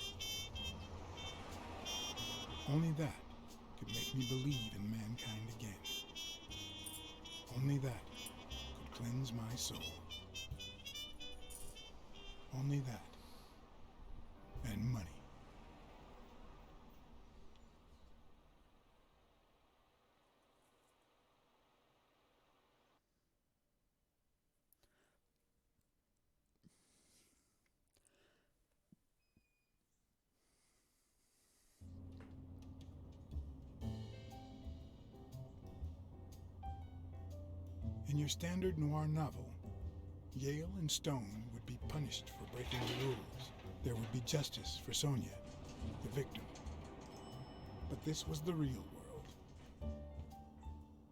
Only that could make me believe in mankind again. Only that could cleanse my soul. Only that. And money. In your standard noir novel, Yale and Stone would be punished for breaking the rules. There would be justice for Sonia, the victim. But this was the real world.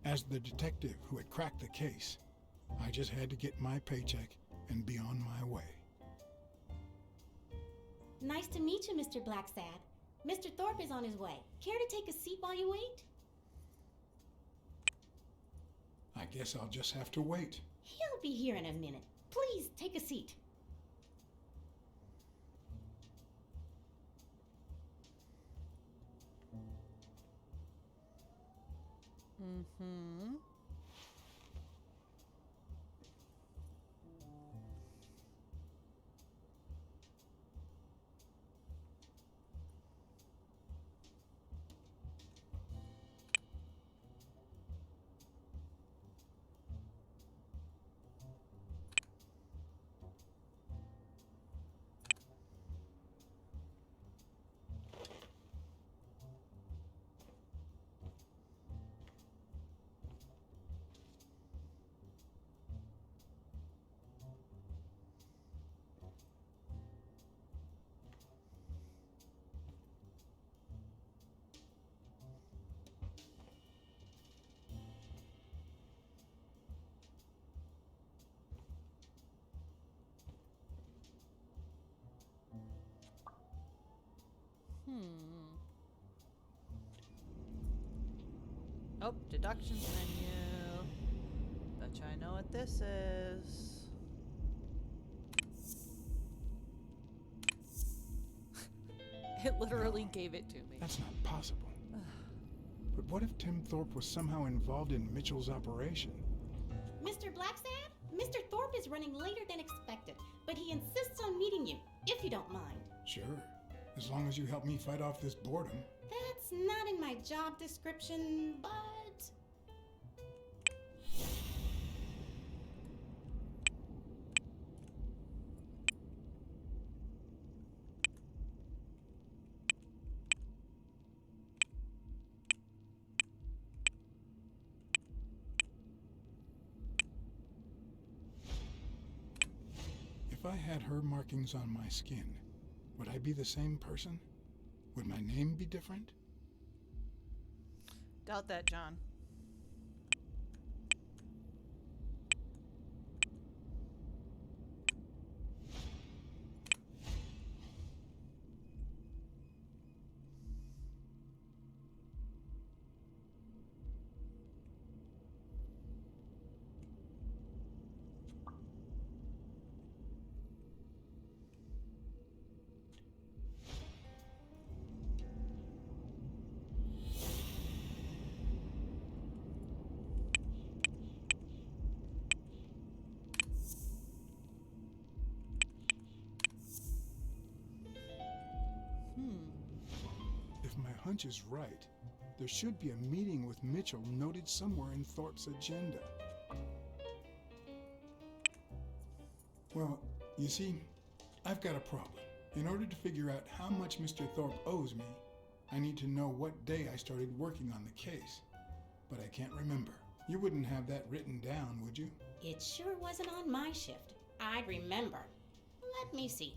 As the detective who had cracked the case, I just had to get my paycheck and be on my way. Nice to meet you, Mr. Blacksad. Mr. Thorpe is on his way. Care to take a seat while you wait? I guess I'll just have to wait. He'll be here in a minute. Please, take a seat. Mm-hmm. Oh, deductions menu. Betcha I know what this is. It literally gave it to me. That's not possible. But what if Tim Thorpe was somehow involved in Mitchell's operation? Mr. Blacksad, Mr. Thorpe is running later than expected, but he insists on meeting you, if you don't mind. Sure, as long as you help me fight off this boredom. That's not in my job description, but... If I had her markings on my skin, would I be the same person? Would my name be different? Doubt that, John. If my hunch is right, there should be a meeting with Mitchell noted somewhere in Thorpe's agenda. Well, you see, I've got a problem. In order to figure out how much Mr. Thorpe owes me, I need to know what day I started working on the case. But I can't remember. You wouldn't have that written down, would you? It sure wasn't on my shift. I'd remember. Let me see.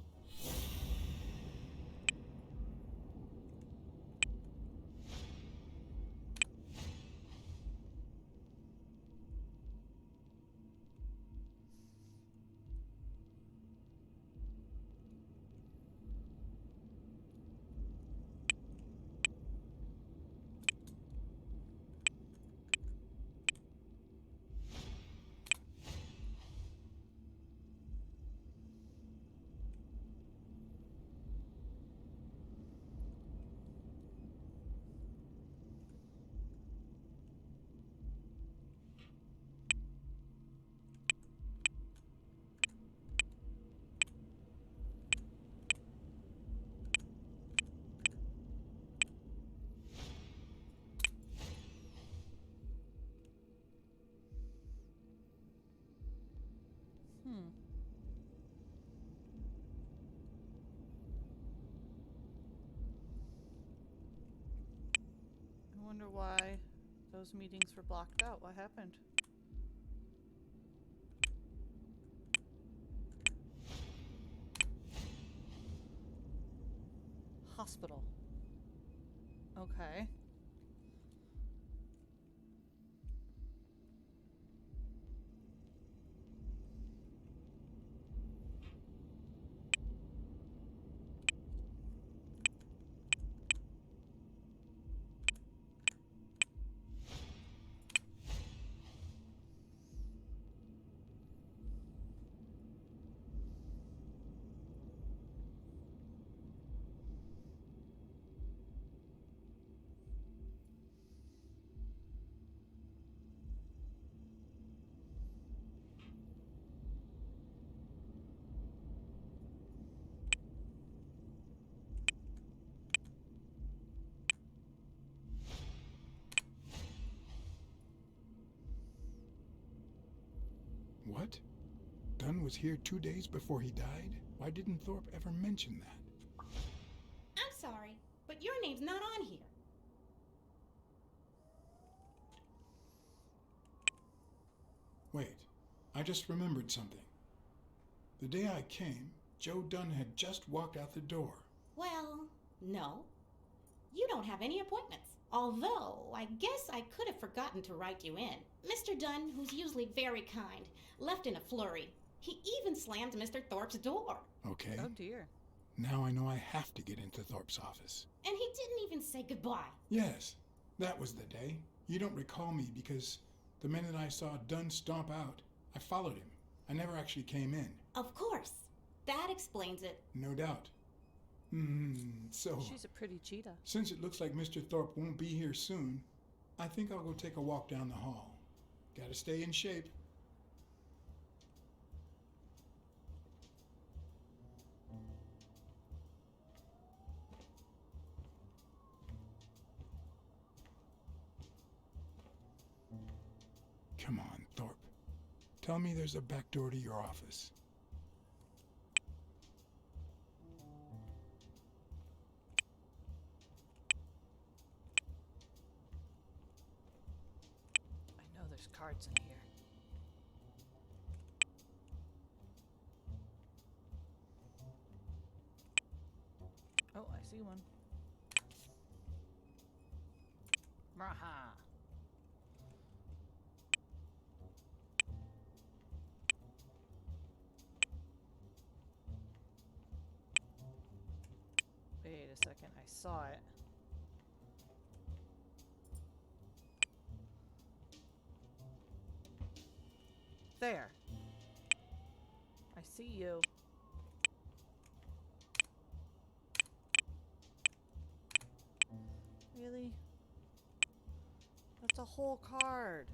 I wonder why those meetings were blocked out. What happened? Hospital. Okay. What? Dunn was here 2 days before he died? Why didn't Thorpe ever mention that? I'm sorry, but your name's not on here. Wait, I just remembered something. The day I came, Joe Dunn had just walked out the door. Well, no. You don't have any appointments. Although, I guess I could have forgotten to write you in. Mr. Dunn, who's usually very kind, left in a flurry. He even slammed Mr. Thorpe's door. Okay. Oh dear. Now I know I have to get into Thorpe's office. And he didn't even say goodbye. Yes, that was the day. You don't recall me because the minute I saw Dunn stomp out, I followed him. I never actually came in. Of course. That explains it. No doubt. So, She's a pretty cheetah. since it looks like Mr. Thorpe won't be here soon, I think I'll go take a walk down the hall. Gotta stay in shape. Come on, Thorpe. Tell me there's a back door to your office. I know there's cards in here. Oh, I see one. Maha. Wait a second, I saw it. There. I see you. Really? That's a whole card.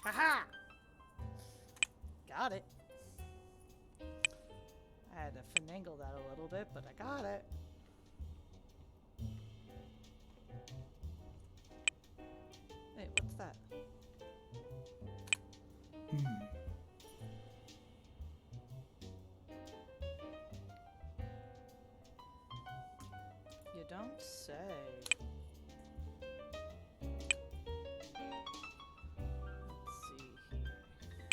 Haha! Got it. I had to finagle that a little bit, but I got it. Wait, what's that? You don't say. Let's see here.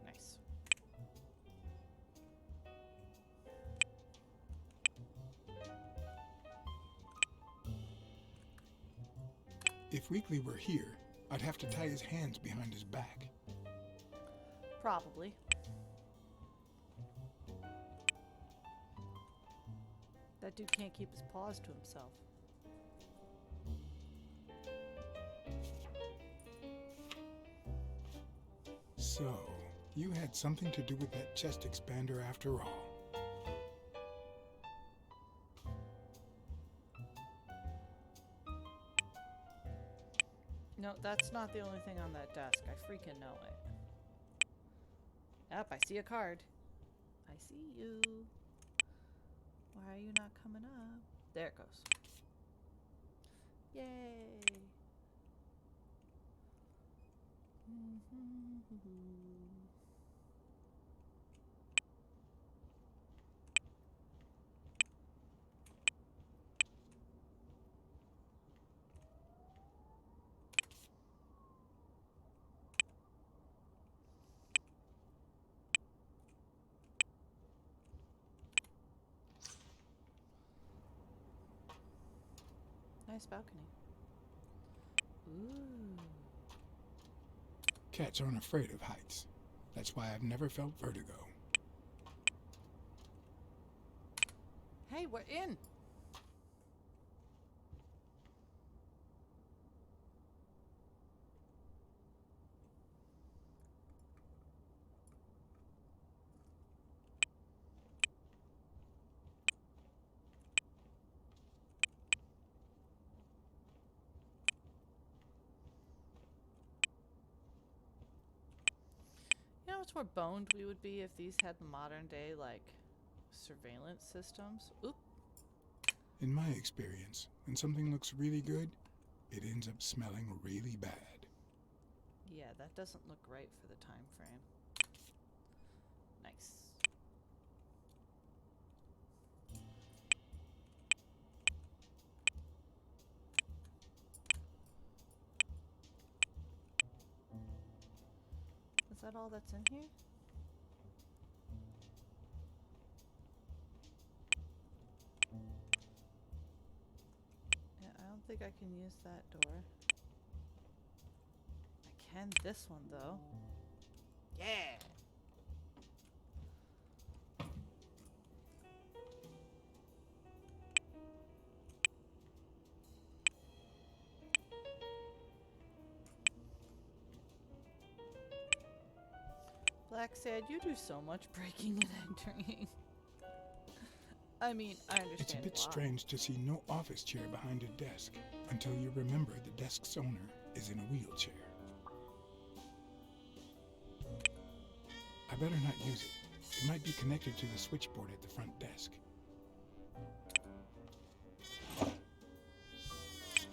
Nice. If Weekly were here, I'd have to tie his hands behind his back. Probably. That dude can't keep his paws to himself. So, you had something to do with that chest expander after all. No, that's not the only thing on that desk. I freaking know it. Yep, I see a card. I see you. Why are you not coming up? There it goes. Yay! Nice balcony. Ooh. Cats aren't afraid of heights. That's why I've never felt vertigo. Hey, we're in! You know how much more boned we would be if these had modern day, like, surveillance systems? Oop. In my experience, when something looks really good, it ends up smelling really bad. Yeah, that doesn't look right for the time frame. Nice. Is that all that's in here? Yeah, I don't think I can use that door. I can this one, though. Yeah! Blacksad, you do so much breaking and entering. I mean, I understand It's a bit why. strange to see no office chair behind a desk until you remember the desk's owner is in a wheelchair. I better not use it. It might be connected to the switchboard at the front desk.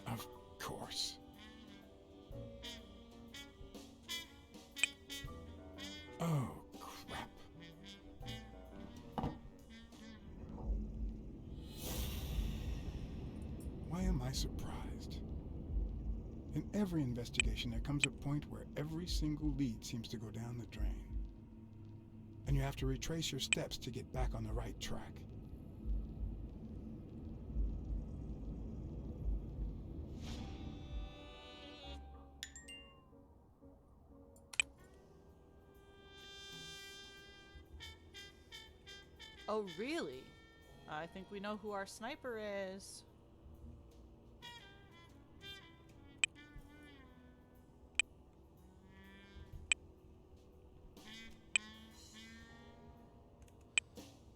Of course. Oh, crap. Why am I surprised? In every investigation, there comes a point where every single lead seems to go down the drain. And you have to retrace your steps to get back on the right track. Oh, really? I think we know who our sniper is.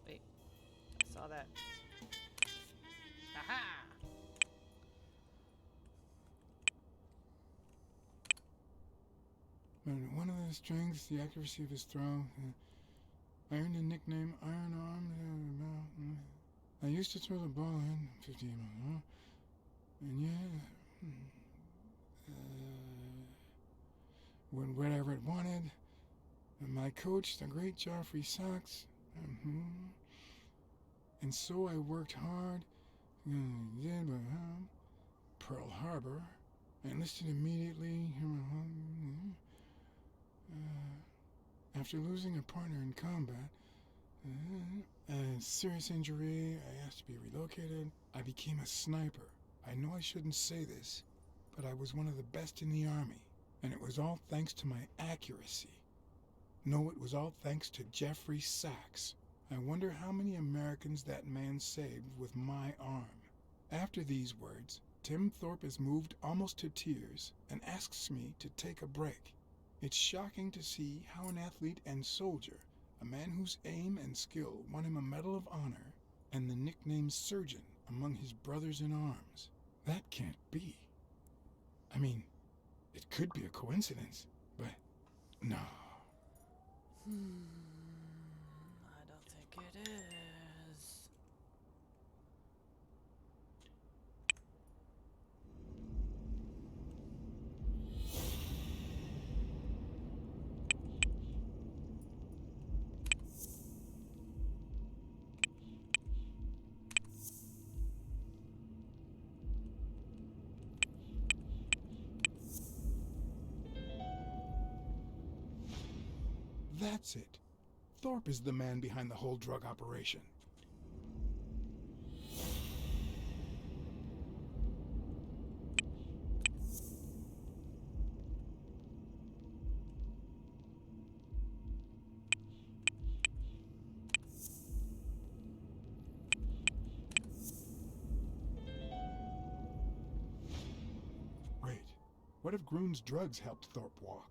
Wait, I saw that. Aha! But one of the strengths, the accuracy of his throw. I earned the nickname Iron Arm. I used to throw the ball in 50 miles, and yeah, whatever it wanted. And my coach, the great Joffrey Sachs, and so I worked hard. Pearl Harbor. I enlisted immediately. After losing a partner in combat, a serious injury, I asked to be relocated. I became a sniper. I know I shouldn't say this, but I was one of the best in the Army, and it was all thanks to my accuracy. No, it was all thanks to Jeffrey Sachs. I wonder how many Americans that man saved with my arm. After these words, Tim Thorpe is moved almost to tears and asks me to take a break. It's shocking to see how an athlete and soldier, a man whose aim and skill won him a Medal of Honor and the nickname Surgeon among his brothers in arms. That can't be. I mean, it could be a coincidence, but no. I don't think it is. That's it. Thorpe is the man behind the whole drug operation. Wait, what if Groon's drugs helped Thorpe walk?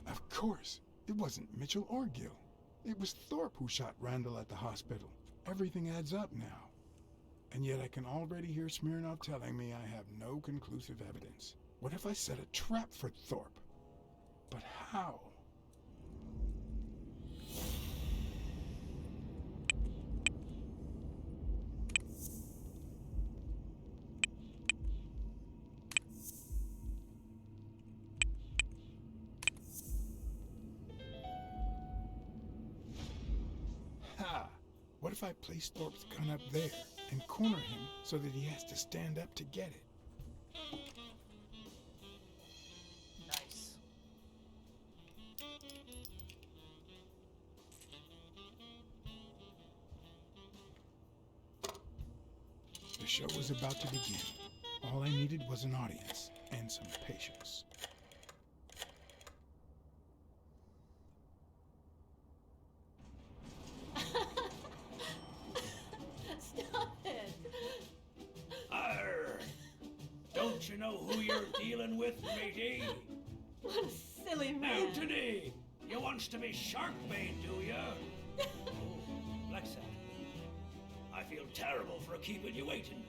Of course, it wasn't Mitchell or Gill. It was Thorpe who shot Randall at the hospital. Everything adds up now. And yet I can already hear Smirnov telling me I have no conclusive evidence. What if I set a trap for Thorpe? But how? if I place Thorpe's gun up there and corner him so that he has to stand up to get it? Nice. The show was about to begin. All I needed was an audience and some patience. Stop it. Arr! Don't you know who you're dealing with, matey? What a silly man. Anthony! You wants to be Sharkbait, do ya? Oh, Blacksad. I feel terrible for keeping you waiting.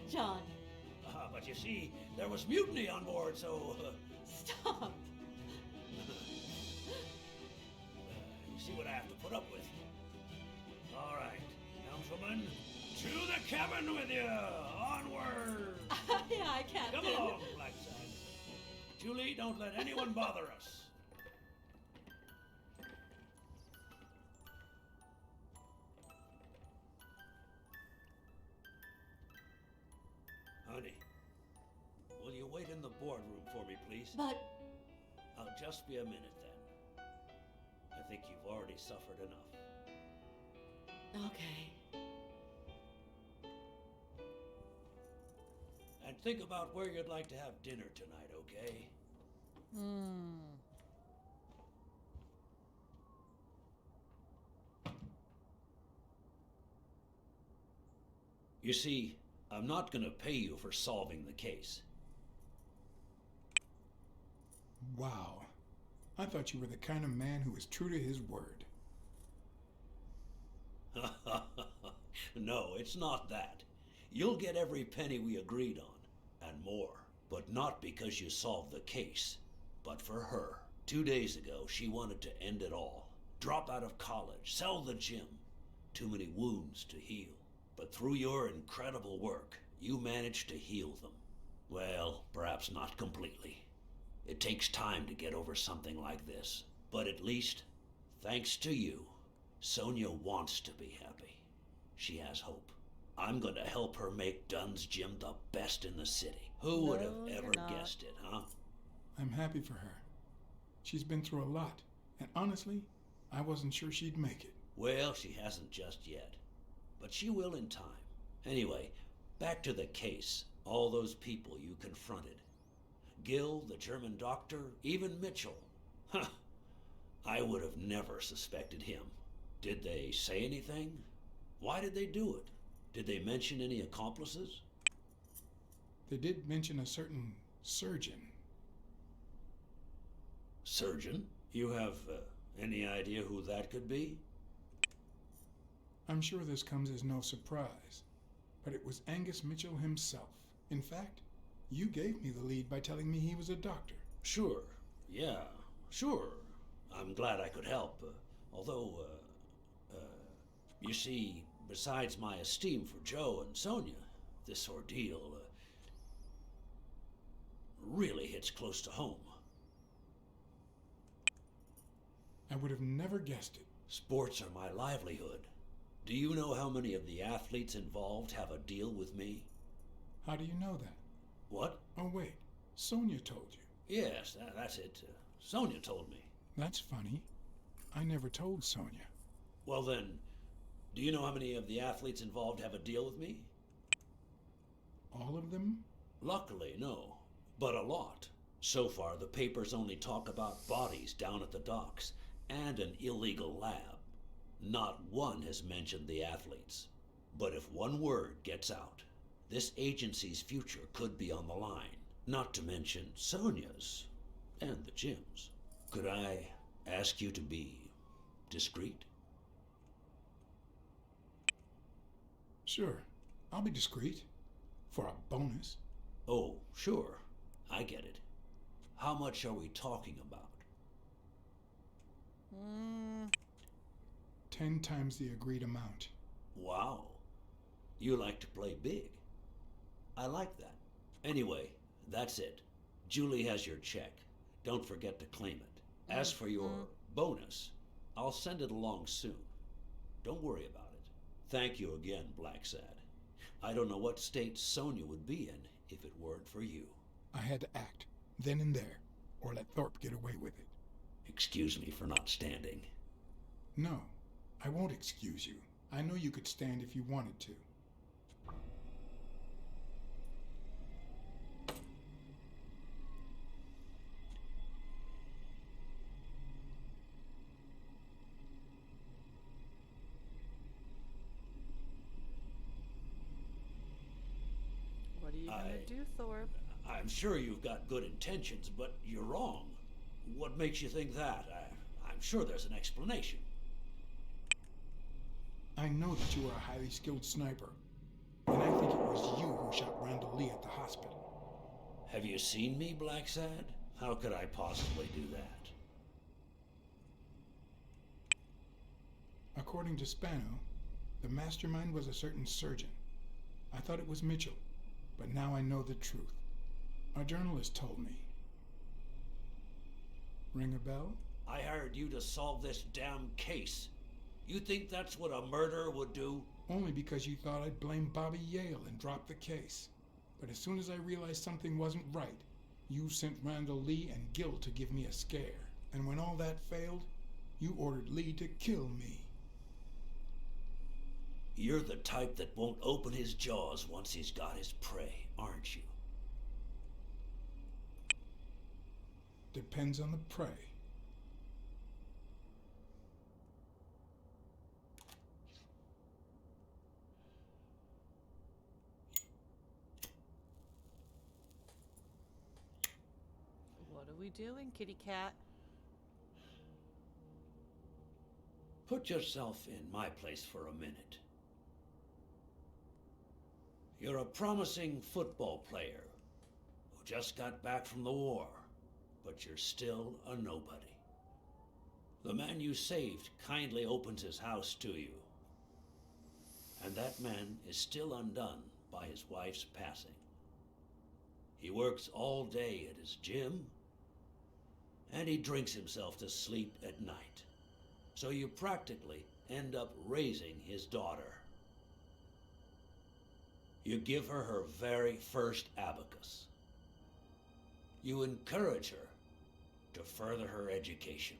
John, But you see, there was mutiny on board, so... stop. You see what I have to put up with. All right, gentlemen, to the cabin with you! Onward! Aye, aye, Captain. Come along, Blacksad. Julie, don't let anyone bother us. Honey, will you wait in the boardroom for me, please? But, I'll just be a minute then. I think you've already suffered enough. okay. And think about where you'd like to have dinner tonight, okay? You see, I'm not gonna pay you for solving the case. Wow. I thought you were the kind of man who was true to his word. No, it's not that. You'll get every penny we agreed on, and more. But not because you solved the case, but for her. 2 days ago, she wanted to end it all. Drop out of college, sell the gym. Too many wounds to heal. But through your incredible work, you managed to heal them. Well, perhaps not completely. It takes time to get over something like this. But at least, thanks to you, Sonia wants to be happy. She has hope. I'm going to help her make Dunn's Gym the best in the city. Who would have No, ever you're not. guessed it, huh? I'm happy for her. She's been through a lot, and honestly, I wasn't sure she'd make it. Well, she hasn't just yet. But she will in time. Anyway, back to the case. All those people you confronted. Gill, the German doctor, even Mitchell. Huh. I would have never suspected him. Did they say anything? Why did they do it? Did they mention any accomplices? They did mention a certain surgeon. Surgeon? You have any idea who that could be? I'm sure this comes as no surprise, but it was Angus Mitchell himself. In fact, you gave me the lead by telling me he was a doctor. Sure. Yeah, sure. I'm glad I could help. Although, you see, besides my esteem for Joe and Sonia, this ordeal really hits close to home. I would have never guessed it. Sports are my livelihood. Do you know how many of the athletes involved have a deal with me? How do you know that? What? Oh, wait. Sonia told you. Yes, that's it. Sonia told me. That's funny. I never told Sonia. Well then, do you know how many of the athletes involved have a deal with me? All of them? Luckily, no. But a lot. So far, the papers only talk about bodies down at the docks and an illegal lab. Not one has mentioned the athletes. But if one word gets out, this agency's future could be on the line. Not to mention Sonia's and the gym's. Could I ask you to be discreet? Sure. I'll be discreet. For a bonus. Oh, sure. I get it. How much are we talking about? 10 times the agreed amount. Wow. You like to play big. I like that. Anyway, that's it. Julie has your check. Don't forget to claim it. As for your bonus, I'll send it along soon. Don't worry about it. Thank you again, Blacksad. I don't know what state Sonia would be in if it weren't for you. I had to act, then and there, or let Thorpe get away with it. Excuse me for not standing. No, I won't excuse you. I know you could stand if you wanted to. What are you gonna do, Thorpe? I'm sure you've got good intentions, but you're wrong. What makes you think that? I'm sure there's an explanation. I know that you are a highly skilled sniper, and I think it was you who shot Randall Lee at the hospital. Have you seen me, Blacksad? How could I possibly do that? According to Spano, the mastermind was a certain surgeon. I thought it was Mitchell, but now I know the truth. A journalist told me. Ring a bell? I hired you to solve this damn case. You think that's what a murderer would do? Only because you thought I'd blame Bobby Yale and drop the case. But as soon as I realized something wasn't right, you sent Randall Lee and Gil to give me a scare. And when all that failed, you ordered Lee to kill me. You're the type that won't open his jaws once he's got his prey, aren't you? Depends on the prey. What are we doing, kitty cat? Put yourself in my place for a minute. You're a promising football player who just got back from the war, but you're still a nobody. The man you saved kindly opens his house to you, and that man is still undone by his wife's passing. He works all day at his gym, and he drinks himself to sleep at night. So you practically end up raising his daughter. You give her her very first abacus. You encourage her to further her education.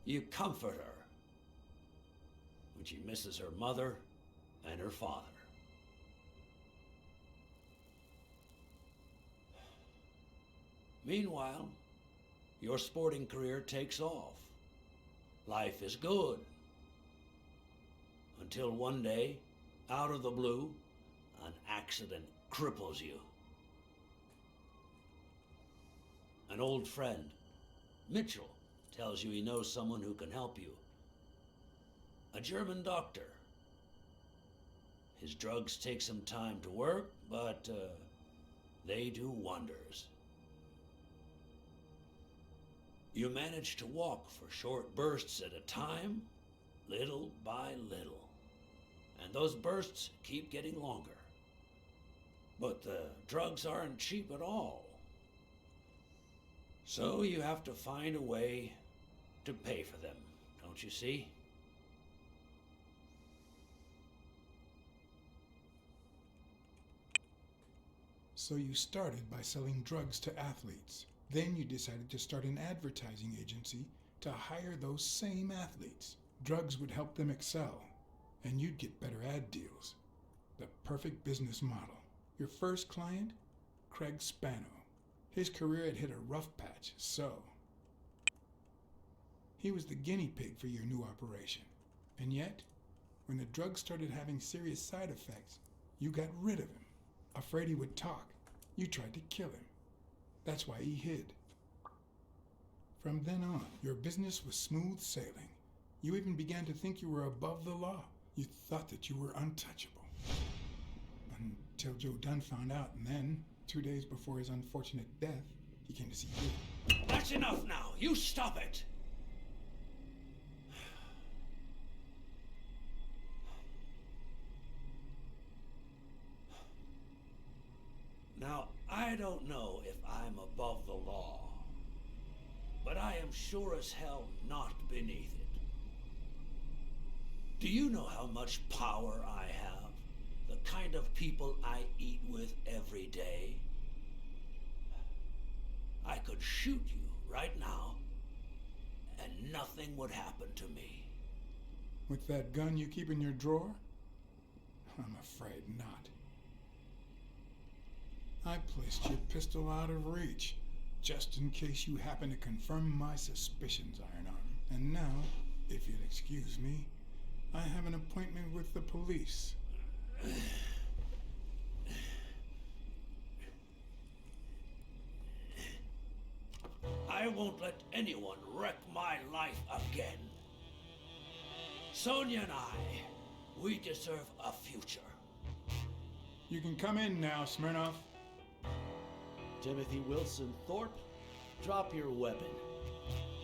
You comfort her when she misses her mother and her father. Meanwhile, your sporting career takes off. Life is good. Until one day, out of the blue, an accident cripples you. An old friend, Mitchell, tells you he knows someone who can help you. A German doctor. His drugs take some time to work, but they do wonders. You manage to walk for short bursts at a time, little by little. And those bursts keep getting longer. But the drugs aren't cheap at all. So you have to find a way to pay for them, don't you see? So you started by selling drugs to athletes. Then you decided to start an advertising agency to hire those same athletes. Drugs would help them excel, and you'd get better ad deals. The perfect business model. Your first client? Craig Spano. His career had hit a rough patch, so he was the guinea pig for your new operation. And yet, when the drugs started having serious side effects, you got rid of him. Afraid he would talk, you tried to kill him. That's why he hid. From then on, your business was smooth sailing. You even began to think you were above the law. You thought that you were untouchable. Until Joe Dunn found out, and then, 2 days before his unfortunate death, he came to see you. That's enough now! You stop it! Now, I don't know if I'm above the law, but I am sure as hell not beneath it. Do you know how much power I have? The kind of people I eat with every day? I could shoot you right now, and nothing would happen to me. With that gun you keep in your drawer? I'm afraid not. I placed your pistol out of reach, just in case you happen to confirm my suspicions, Ironarm. And now, if you'd excuse me, I have an appointment with the police. I won't let anyone wreck my life again. Sonia and I, we deserve a future. You can come in now, Smirnoff. Timothy Wilson Thorpe, drop your weapon.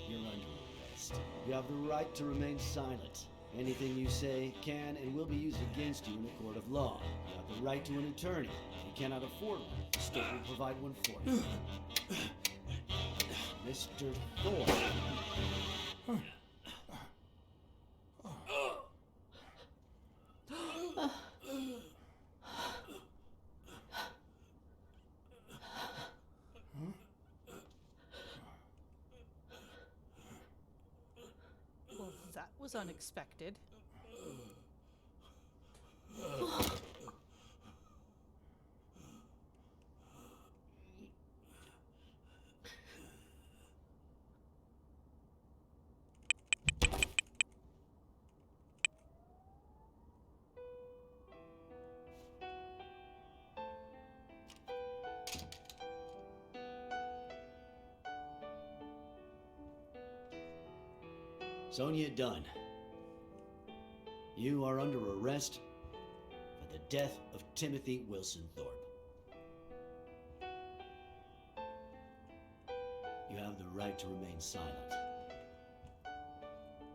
You're under arrest. You have the right to remain silent. Anything you say can and will be used against you in a court of law. You have the right to an attorney. If you cannot afford one, the state will provide one for you. Mr. Thorpe. Well, that was unexpected. Sonia Dunn, you are under arrest for the death of Timothy Wilson Thorpe. You have the right to remain silent.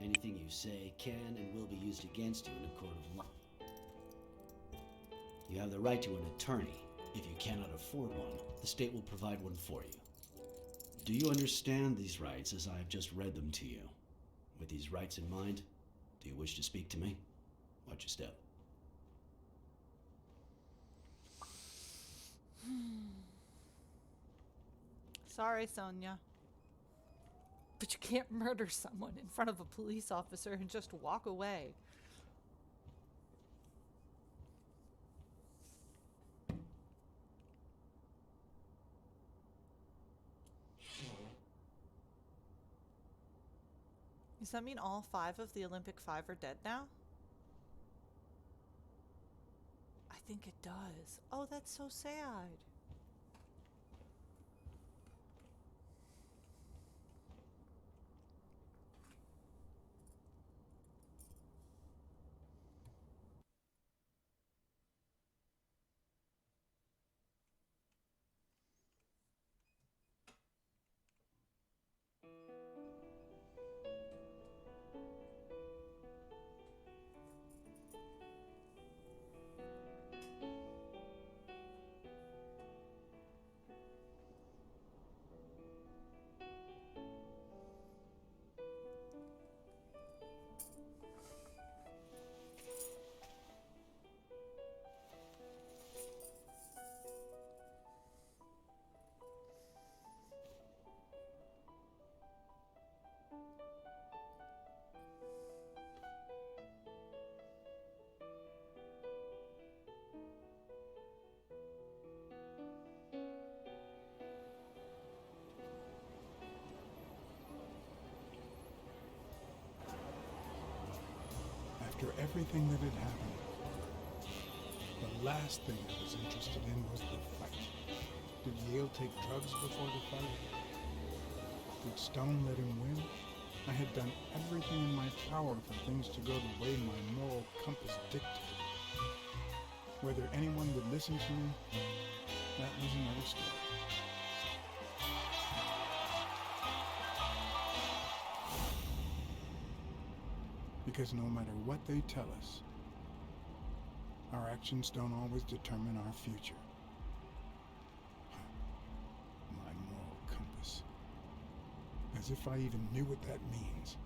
Anything you say can and will be used against you in a court of law. You have the right to an attorney. If you cannot afford one, the state will provide one for you. Do you understand these rights as I have just read them to you? With these rights in mind, do you wish to speak to me? Watch your step. Sorry, Sonia. But you can't murder someone in front of a police officer and just walk away. Does that mean all 5 of the Olympic 5 are dead now? I think it does. Oh, that's so sad. After everything that had happened, the last thing I was interested in was the fight. Did Yale take drugs before the fight? Did Stone let him win? I had done everything in my power for things to go the way my moral compass dictated. Whether anyone would listen to me, that was another story. Because no matter what they tell us, our actions don't always determine our future. My moral compass. As if I even knew what that means.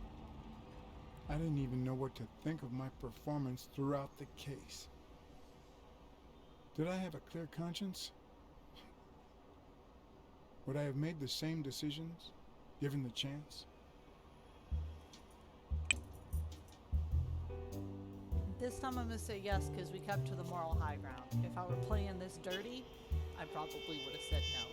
I didn't even know what to think of my performance throughout the case. Did I have a clear conscience? Would I have made the same decisions, given the chance? This time I'm going to say yes because we kept to the moral high ground. If I were playing this dirty, I probably would have said no.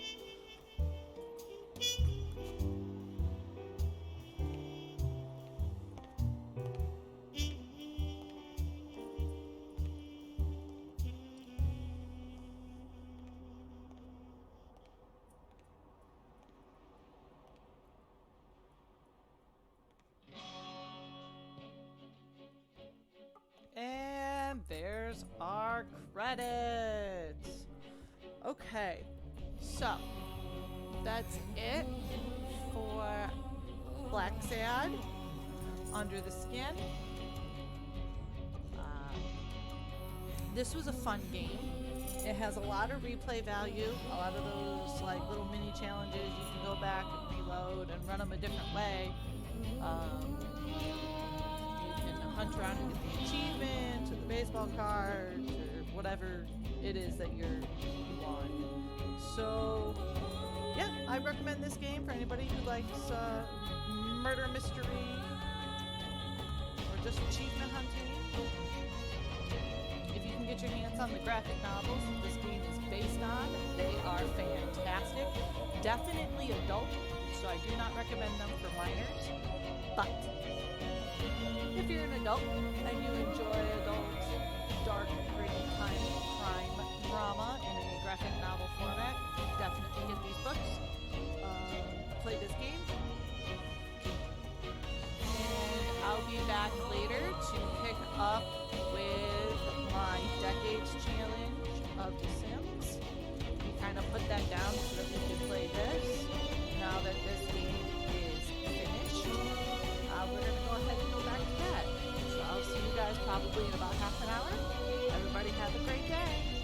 And there's our credits. Okay, so that's it for Blacksad, Under the Skin. This was a fun game. It has a lot of replay value, a lot of those like little mini challenges. You can go back and reload and run them a different way. You can hunt around and get the achievements or the baseball cards or whatever it is that you want. So, yeah, I recommend this game for anybody who likes murder mystery or just achievement hunting. If you can get your hands on the graphic novels that this game is based on, they are fantastic. Definitely adult, so I do not recommend them for minors. But if you're an adult and you enjoy adult, dark, gritty crime drama in a graphic novel format, definitely get these books. Play this game. And I'll be back later to pick up with my Decades Challenge of The Sims. We kind of put that down so that we could play this. Now that this game is finished, we're going to go ahead and go back to that. So I'll see you guys probably in about half an hour. Everybody have a great day.